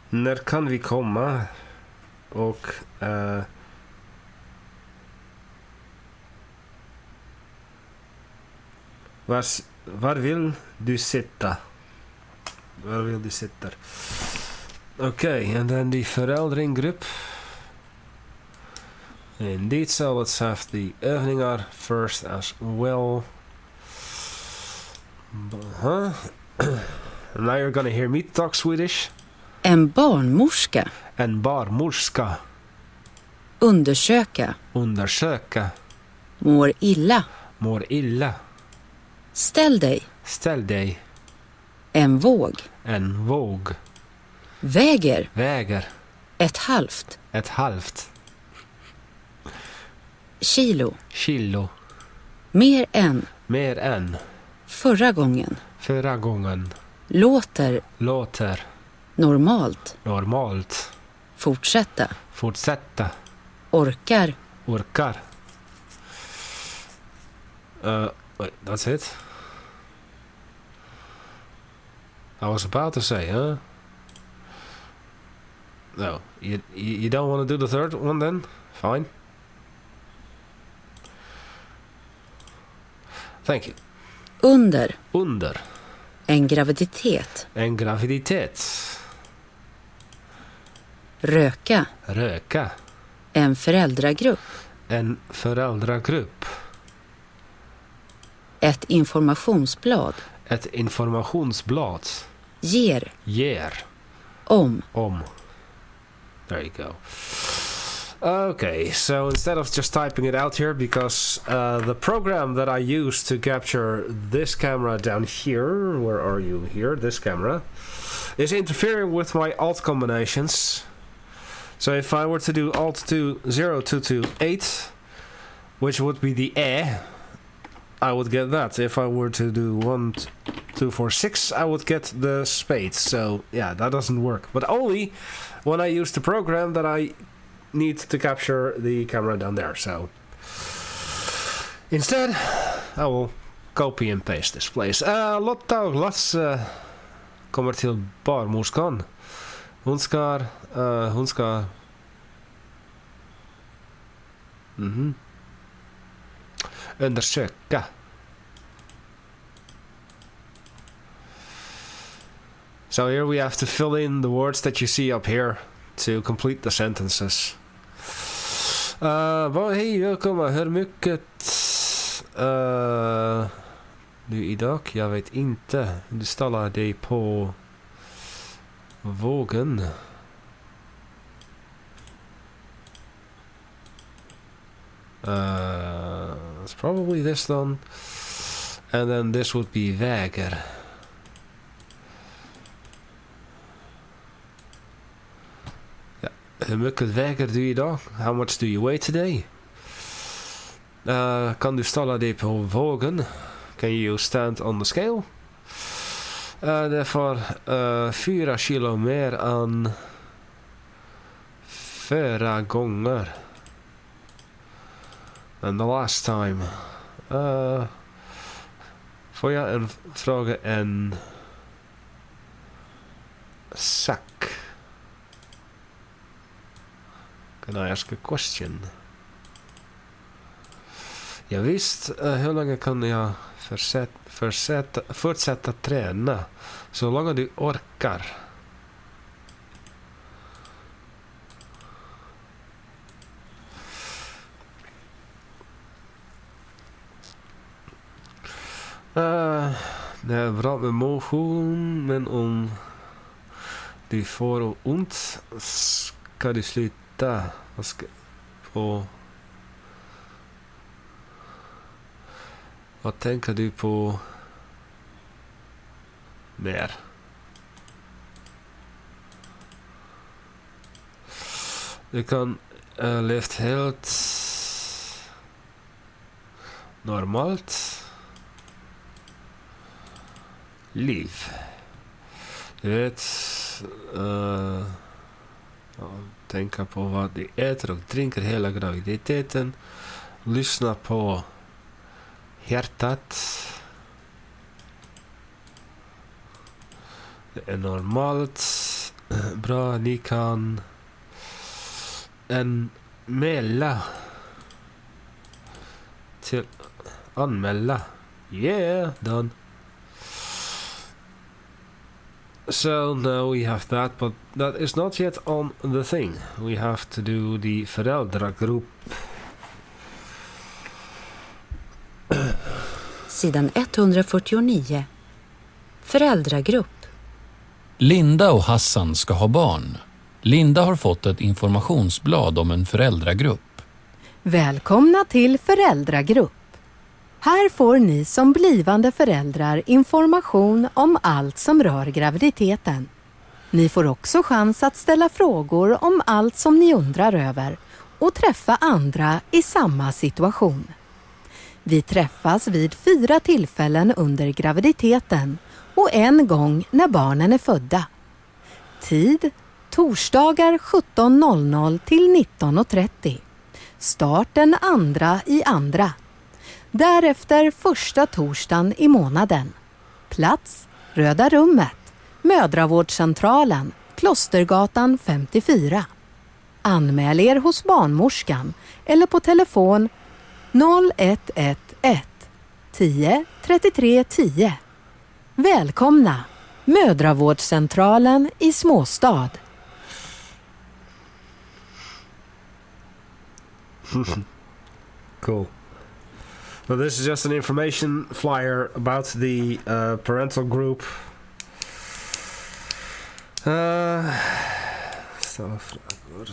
[SPEAKER 1] När kan vi komma? Och var vill du sitta? Var vill du sitta? Okay, and then the föräldringgrupp. Indeed, so let's have the övningar first as well. Now you're gonna hear me talk Swedish.
[SPEAKER 2] En barnmorska.
[SPEAKER 1] En barnmorska.
[SPEAKER 2] Undersöka.
[SPEAKER 1] Undersöka.
[SPEAKER 2] Mår illa.
[SPEAKER 1] Mår illa.
[SPEAKER 2] Ställ dig.
[SPEAKER 1] Ställ dig.
[SPEAKER 2] En våg.
[SPEAKER 1] En våg.
[SPEAKER 2] Väger.
[SPEAKER 1] Väger.
[SPEAKER 2] Ett halvt.
[SPEAKER 1] Ett halvt.
[SPEAKER 2] Kilo.
[SPEAKER 1] Kilo.
[SPEAKER 2] Mer än.
[SPEAKER 1] Mer än.
[SPEAKER 2] Förra gången.
[SPEAKER 1] Förra gången.
[SPEAKER 2] Låter.
[SPEAKER 1] Låter.
[SPEAKER 2] Normalt.
[SPEAKER 1] Normalt.
[SPEAKER 2] Fortsätta.
[SPEAKER 1] Fortsätta.
[SPEAKER 2] Orkar.
[SPEAKER 1] Orkar. Wait, that's it? I was about to say, huh? No, you don't want to do the third one then? Fine. Thank you.
[SPEAKER 2] Under.
[SPEAKER 1] Under.
[SPEAKER 2] En graviditet.
[SPEAKER 1] En graviditet.
[SPEAKER 2] Röka.
[SPEAKER 1] Röka.
[SPEAKER 2] En föräldragrupp.
[SPEAKER 1] En föräldragrupp.
[SPEAKER 2] Ett informationsblad.
[SPEAKER 1] Ett informationsblad.
[SPEAKER 2] Ger.
[SPEAKER 1] Ger.
[SPEAKER 2] Om.
[SPEAKER 1] Om. There you go. Okay, so instead of just typing it out here, because the program that I use to capture this camera down here, where are you here, this camera, is interfering with my alt combinations. So if I were to do alt 20228, which would be the I would get that. If I were to do 1 2 4 6, I would get the spades. So yeah, that doesn't work, but only when I use the program that I need to capture the camera down there. So instead I will copy and paste this place. Lotta och Lasse kommer till barnmorskan. Hon ska undersöka So here we have to fill in the words that you see up here to complete the sentences. Hej, välkomna. Hur mycket du idag? Jag vet inte. Du ställer dig på vågen. It's probably this one. And then this would be väger. Ja. Hur mycket väger du idag? How much do you weigh today? Kan du ställa dig på vågen? Can you stand on the scale? Det får 4 kilo mer än förra gånger. And the last time. Får jag fråga en sak? Can I ask a question? Ja, visst, hur länge kan jag fortsätta träna? Så länge du orkar. Det är bra med motion, men om du får ont ska du sluta. Vad tänker du på mer? Du kan leva helt normalt liv. Du vet, tänka på vad du äter och dricker hela graviditeten. Lyssna på hjärtat. Det är normalt. Bra, ni kan anmäla till anmäla. Yeah, done. So now we have that, but that is not yet on the thing. We have to do the föräldragrupp.
[SPEAKER 2] Sidan 149. Föräldragrupp.
[SPEAKER 4] Linda och Hassan ska ha barn. Linda har fått ett informationsblad om en föräldragrupp.
[SPEAKER 7] Välkomna till föräldragrupp. Här får ni som blivande föräldrar information om allt som rör graviditeten. Ni får också chans att ställa frågor om allt som ni undrar över och träffa andra i samma situation. Vi träffas vid 4 tillfällen under graviditeten och en gång när barnen är födda. Tid: torsdagar 17.00 till 19.30. Start den 2/2. Därefter första torsdagen i månaden. Plats: Röda rummet, Mödravårdscentralen, Klostergatan 54. Anmäl er hos barnmorskan eller på telefon 0111 10 33 10. Välkomna! Mödravårdscentralen i småstad.
[SPEAKER 1] Cool. So this is just an information flyer about the parental group.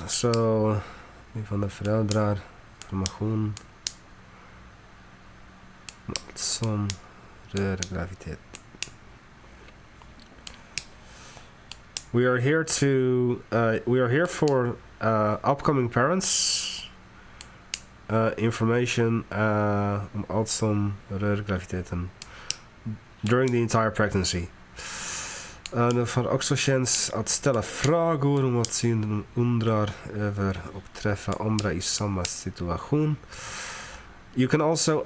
[SPEAKER 1] Så blivande föräldrar, information som rör graviditet. We are here for upcoming parents. Information om allt som rör graviditeten during the entire pregnancy. Det får också chans att ställa frågor om vad synden undrar över och träffa andra i samma situation. You can also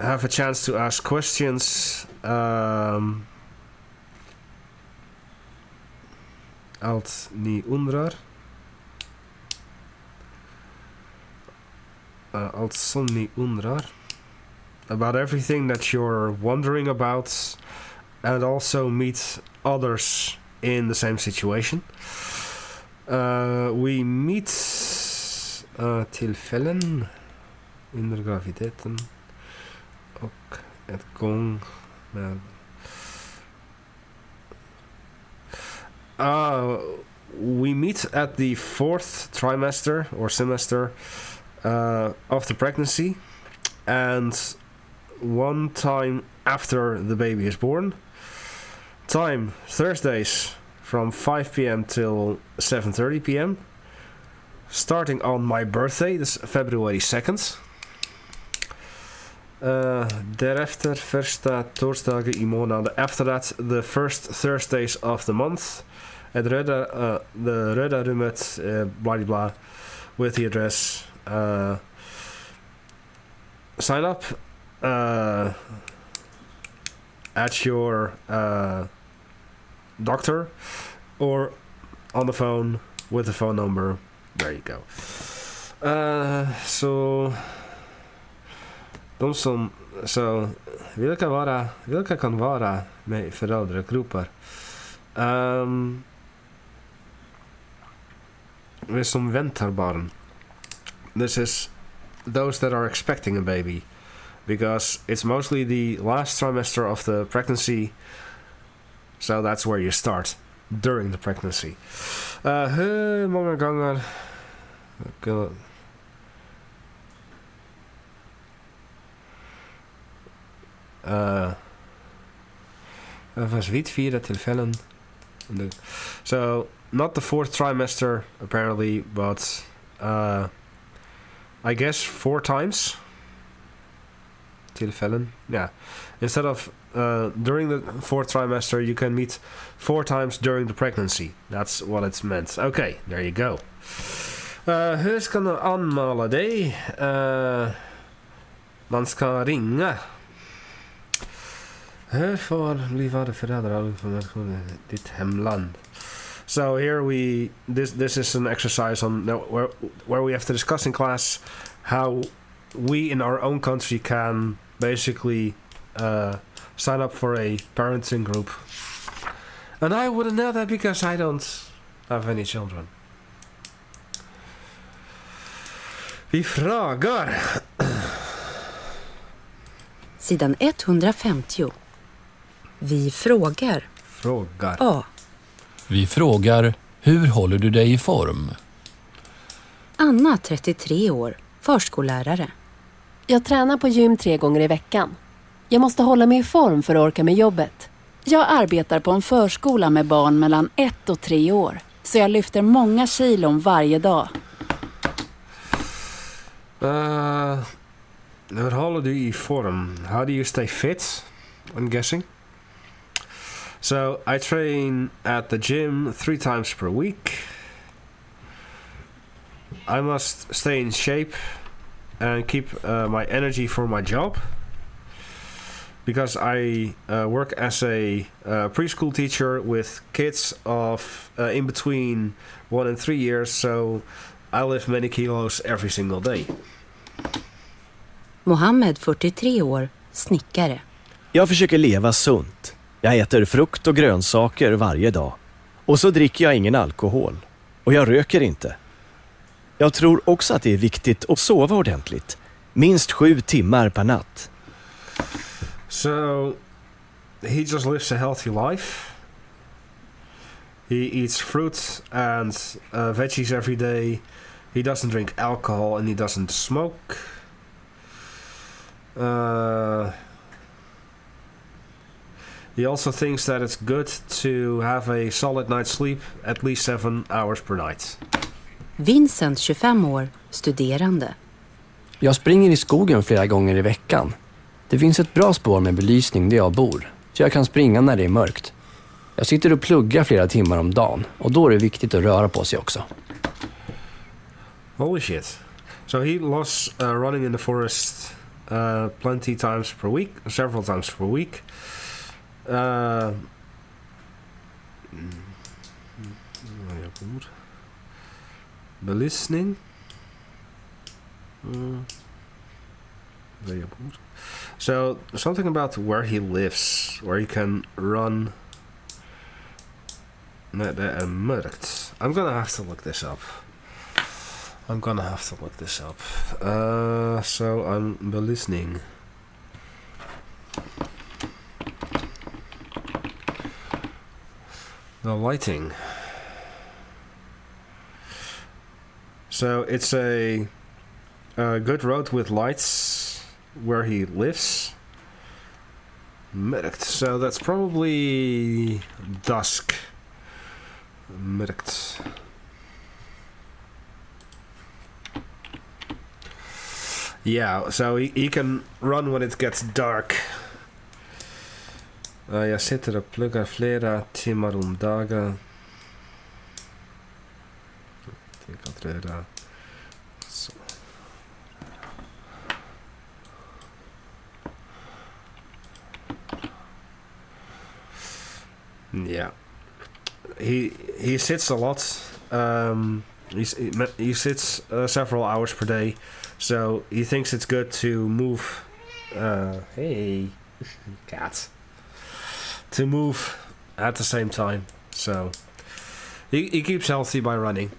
[SPEAKER 1] have a chance to ask questions. Allt ni undrar. Allt som ni undrar. About everything that you're wondering about. And also meet others in the same situation. We meet tillfällen under graviditeten och ett gång med we meet at the 4th trimester or semester of the pregnancy, and one time after the baby is born. Time Thursdays from 5 p.m. till 7:30 p.m. Starting on my birthday, this February 2nd. Därefter första torsdagen i månaden. After that, the first Thursdays of the month. The röda rummet, blah blah blah, with the address. Sign up at your doctor or on the phone with the phone number. There you go. Vilka kan vara med i föräldragrupper? Vi som väntar barn. This is those that are expecting a baby, because it's mostly the last trimester of the pregnancy, so that's where you start during the pregnancy. Hur många gånger vid 4 tillfällen. So not the 4th trimester apparently, but I guess 4 times. Tillfällen, yeah. Instead of during the 4th trimester, you can meet 4 times during the pregnancy. That's what it's meant. Okay, there you go. Hur ska man anmäla dig? Man ska ringa. Hur får blivande föräldrar information i ditt hemland? So here this is an exercise on where we have to discuss in class how we in our own country can basically sign up for a parenting group. And I wouldn't know that because I don't have any children. Vi frågar.
[SPEAKER 2] Sidan 150. Vi frågar.
[SPEAKER 1] Frågar.
[SPEAKER 2] A.
[SPEAKER 4] Vi frågar, hur håller du dig i form?
[SPEAKER 2] Anna, 33 år, förskollärare.
[SPEAKER 10] Jag tränar på gym 3 gånger i veckan. Jag måste hålla mig i form för att orka med jobbet.
[SPEAKER 9] Jag arbetar på en förskola med barn mellan 1 och 3 år. Så jag lyfter många kilon varje dag.
[SPEAKER 1] Hur håller du i form? How do you stay fit? I'm guessing. So I train at the gym 3 times per week. I must stay in shape and keep my energy for my job, because I work as a preschool teacher with kids of in between 1 and 3 years, so I lift many kilos every single day.
[SPEAKER 2] Mohammed, 43 år, snickare.
[SPEAKER 3] Jag försöker leva sunt. Jag äter frukt och grönsaker varje dag. Och så dricker jag ingen alkohol. Och jag röker inte. Jag tror också att det är viktigt att sova ordentligt. Minst 7 timmar per natt.
[SPEAKER 1] So, he just lives a healthy life. He eats fruits and veggies every day. He doesn't drink alcohol and he doesn't smoke. He also thinks that it's good to have a solid night's sleep, at least 7 hours per night.
[SPEAKER 2] Vincent, 25 år, studerande.
[SPEAKER 5] Jag springer i skogen flera gånger i veckan. Det finns ett bra spår med belysning där jag bor, så jag kan springa när det är mörkt. Jag sitter och pluggar flera timmar om dagen, och då är det viktigt att röra på sig också.
[SPEAKER 1] Holy shit. So he loves running in the forest plenty times per week, several times per week. Belysning. So something about where he lives, where he can run Nej, det är mörkt. I'm gonna have to look this up. So I'm listening. The lighting. So it's a good road with lights where he lives. Mörkt. So that's probably dusk. Mörkt. Yeah, so he can run when it gets dark. Jag sitter och pluggar flera timmar om dagen. Så. Yeah. He sits a lot. He sits several hours per day, so he thinks it's good to move. Hey, cat. To move at the same time, so he keeps healthy by running.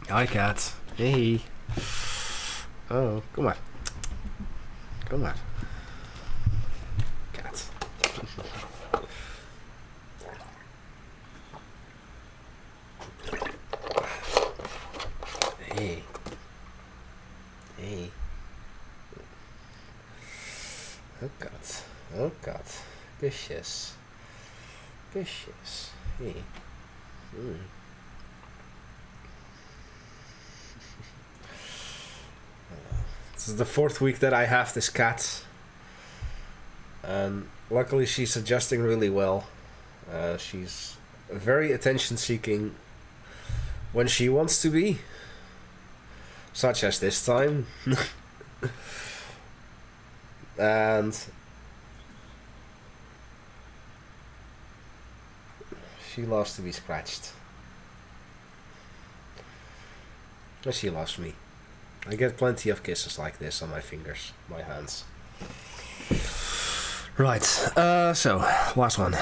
[SPEAKER 1] Hi, cat. Hey. Oh, come on. Cat. Hey. Oh God. Vicious. Hey. This is the 4th week that I have this cat. And luckily she's adjusting really well. She's very attention-seeking when she wants to be. Such as this time. And she loves to be scratched. And she loves me. I get plenty of kisses like this on my fingers, my hands. Right, so, last one.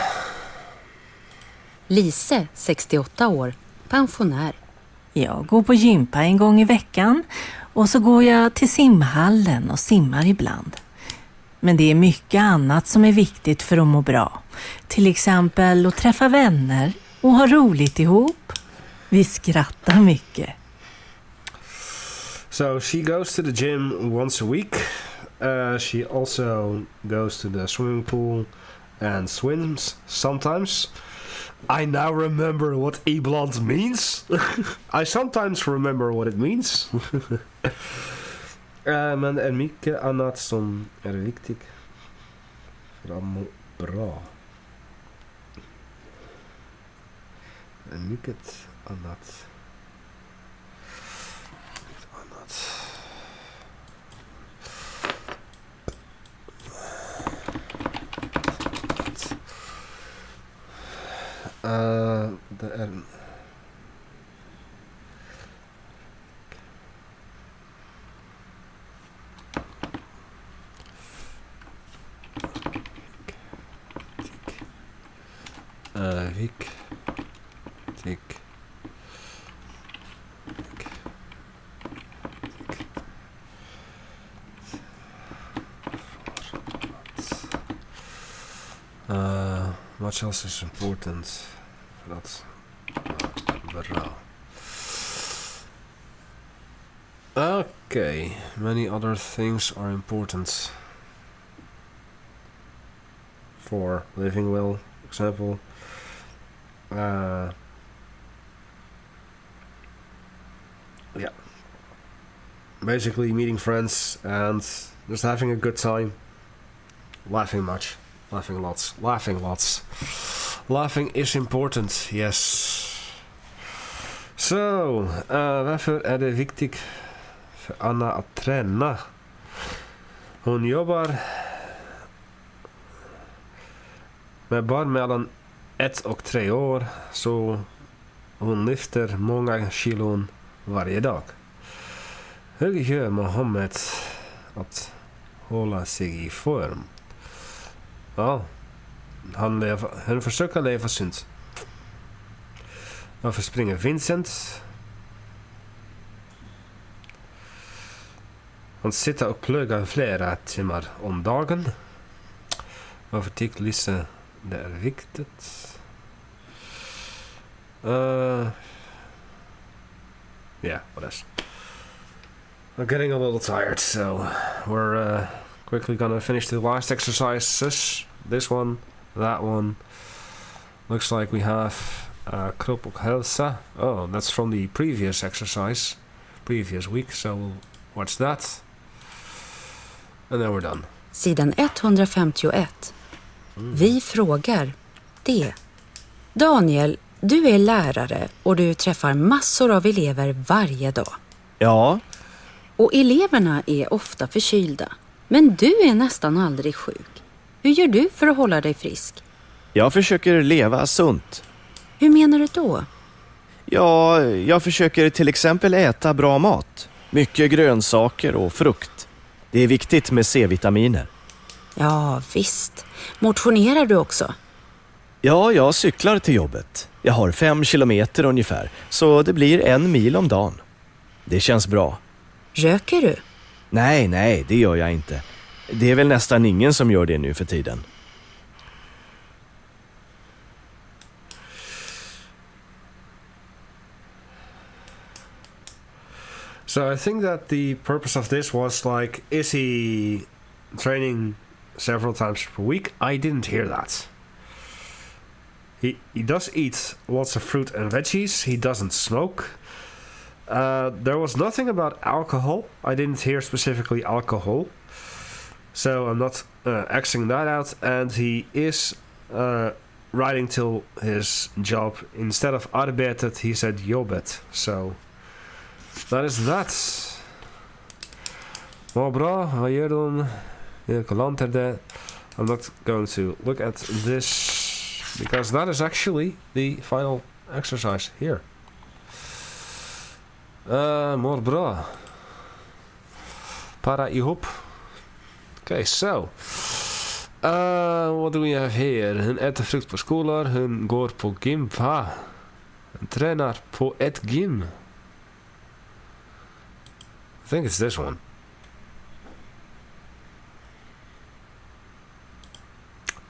[SPEAKER 2] Lise, 68 år, pensionär.
[SPEAKER 8] Jag går på gympa en gång i veckan och så går jag till simhallen och simmar ibland. Men det är mycket annat som är viktigt för att må bra. Till exempel att träffa vänner och ha roligt ihop. Vi skrattar mycket.
[SPEAKER 1] So she goes to the gym once a week. She also goes to the swimming pool and swims sometimes. I now remember what ibland means. I sometimes remember what it means. Men det är mycket annat som är viktigt för att må bra. Det är mycket annat. Det är much else is important. That's bra. Okay, many other things are important for living well. Example, yeah, basically meeting friends and just having a good time, laughing much, laughing lots. Laughing is important, yes. So, varför är det viktigt för Anna att träna? Hon jobbar med barn mellan 1 och 3 år, så hon lyfter många kilon varje dag. Hur gör Mohammed att hålla sig i form? Ja, Han försöker leva sunt. Varför springer Vincent? Han sitter och pluggar flera timmar om dagen. Varför tycker Lisa det är viktigt? Yeah, what else? I'm getting a little tired, so we're quickly gonna finish the last exercises. This one, that one. Looks like we have kropp och hälsa. Oh, that's from the previous exercise, previous week, so we'll watch that. And then we're done.
[SPEAKER 2] Sidan 151. Vi frågar det. Daniel, du är lärare och du träffar massor av elever varje dag.
[SPEAKER 3] Ja,
[SPEAKER 2] Och eleverna är ofta förkylda. Men du är nästan aldrig sjuk. Hur gör du för att hålla dig frisk?
[SPEAKER 3] jag försöker leva sunt.
[SPEAKER 2] Hur menar du då?
[SPEAKER 3] Ja, jag försöker till exempel äta bra mat. Mycket grönsaker och frukt. Det är viktigt med C-vitaminer.
[SPEAKER 2] Ja, visst. Motionerar du också?
[SPEAKER 3] Ja, jag cyklar till jobbet. Jag har 5 kilometer ungefär, så det blir 1 mil om dagen. Det känns bra.
[SPEAKER 2] Röker du?
[SPEAKER 3] Nej, det gör jag inte. Det är väl nästan ingen som gör det nu för tiden.
[SPEAKER 1] So I think that the purpose of this was like, is he training several times per week? I didn't hear that. He does eat lots of fruit and veggies. He doesn't smoke. There was nothing about alcohol. I didn't hear specifically alcohol. So I'm not Xing that out. And he is riding till his job. Instead of arbetet, he said jobbet. So that is that. Well, bra, vad gör de? I'm not going to look at this because that is actually the final exercise here. Mår bra. Para ihop. Okay, so. What do we have here? Hon äter frukt på skolor. Hon går på gympa. Hon tränar på ett gym. I think it's this one.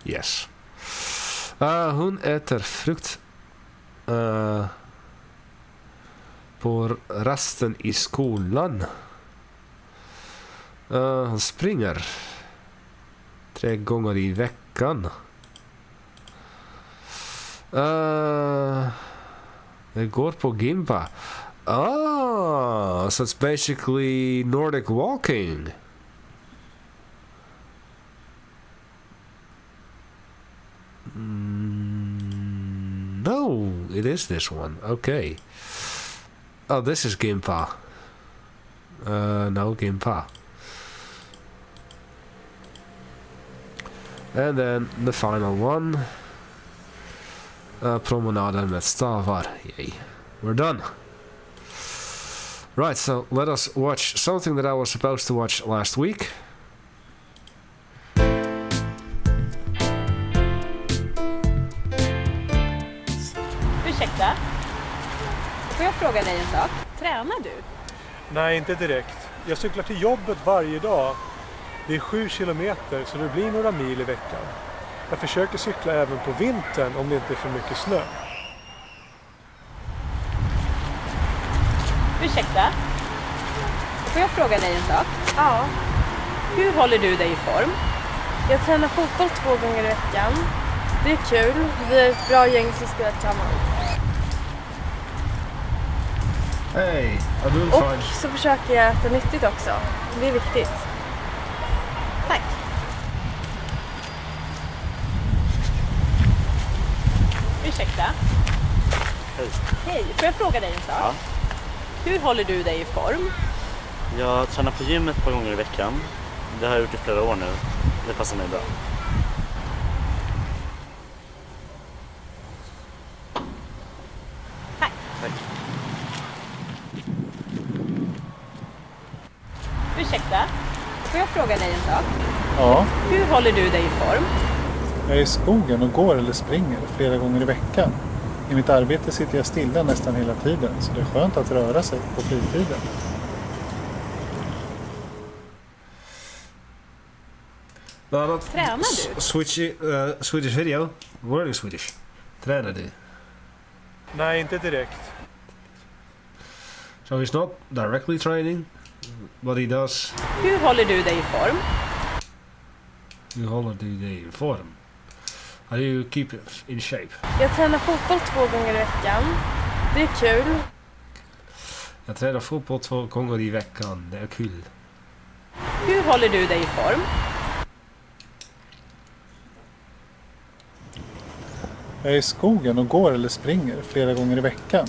[SPEAKER 1] Yes. Hon äter frukt på rasten i skolan. Hon springer 3 gånger i veckan. Det går på gympa. So it's basically Nordic walking. No, it is this one. Okay. Oh, this is Gimpa. No, Gimpa. And then the final one. Promenaden med stavar. Yay. We're done. Right, so let us watch something that I was supposed to watch last week.
[SPEAKER 11] Ursäkta? Får jag fråga dig en sak? Tränar du?
[SPEAKER 12] Nej, inte direkt. Jag cyklar till jobbet varje dag. Det är 7 kilometer så det blir några mil i veckan. Jag försöker cykla även på vintern om det inte är för mycket snö.
[SPEAKER 11] Ursäkta? Får jag fråga dig en sak? Ja. Hur håller du dig i form?
[SPEAKER 13] Jag tränar fotboll 2 gånger i veckan. Det är kul. Vi är ett bra gäng som spelar tillsammans.
[SPEAKER 1] Hey, I'm doing
[SPEAKER 13] Och
[SPEAKER 1] fine.
[SPEAKER 13] så försöker jag äta nyttigt också. Det är viktigt.
[SPEAKER 11] Tack. Ursäkta?
[SPEAKER 14] Hej.
[SPEAKER 11] Hej, får jag fråga dig en sak?
[SPEAKER 14] Ja.
[SPEAKER 11] Hur håller du dig i form?
[SPEAKER 14] Jag tränar på gymmet ett par gånger i veckan. Det har jag gjort i flera år nu. Det passar mig bra.
[SPEAKER 11] Tack.
[SPEAKER 14] Tack.
[SPEAKER 11] Ursäkta? Får jag fråga dig en sak?
[SPEAKER 14] Ja.
[SPEAKER 11] Hur håller du dig i form?
[SPEAKER 12] Jag är i skogen och går eller springer flera gånger i veckan. I mitt arbete sitter jag stilla nästan hela tiden, så det är skönt att röra sig på fritiden.
[SPEAKER 11] Tränar du?
[SPEAKER 1] Swedish video. Learning Swedish. Tränar du?
[SPEAKER 12] Nej, inte direkt.
[SPEAKER 1] So he's not directly training, but he does.
[SPEAKER 11] Hur håller du dig i form?
[SPEAKER 1] Hur håller du dig i form? How do you keep in shape?
[SPEAKER 13] Jag tränar fotboll 2 gånger i veckan. Det är kul.
[SPEAKER 1] Jag tränar fotboll 2 gånger i veckan. Det är kul.
[SPEAKER 11] Hur håller du dig i form?
[SPEAKER 12] Jag är i skogen och går eller springer flera gånger i veckan.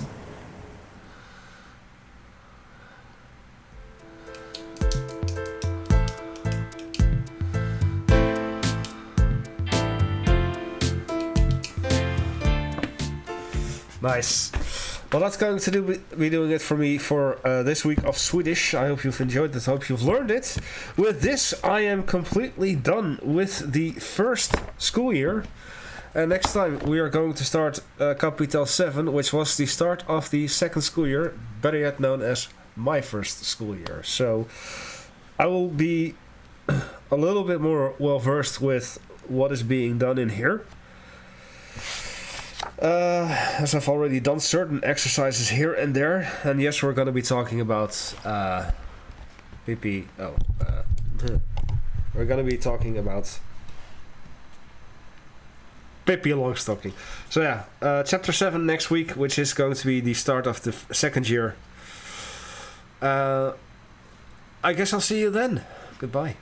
[SPEAKER 1] Nice. Well, that's going to be doing it for me for this week of Swedish. I hope you've enjoyed this. I hope you've learned it. With this, I am completely done with the first school year. And next time we are going to start Kapitel 7, which was the start of the second school year, better yet known as my first school year. So I will be a little bit more well versed with what is being done in here. As I've already done certain exercises here and there. And yes, we're going to be talking about we're going to be talking about Pippi Longstocking. So yeah, chapter 7 next week, which is going to be the start of the second year. I guess I'll see you then. Goodbye.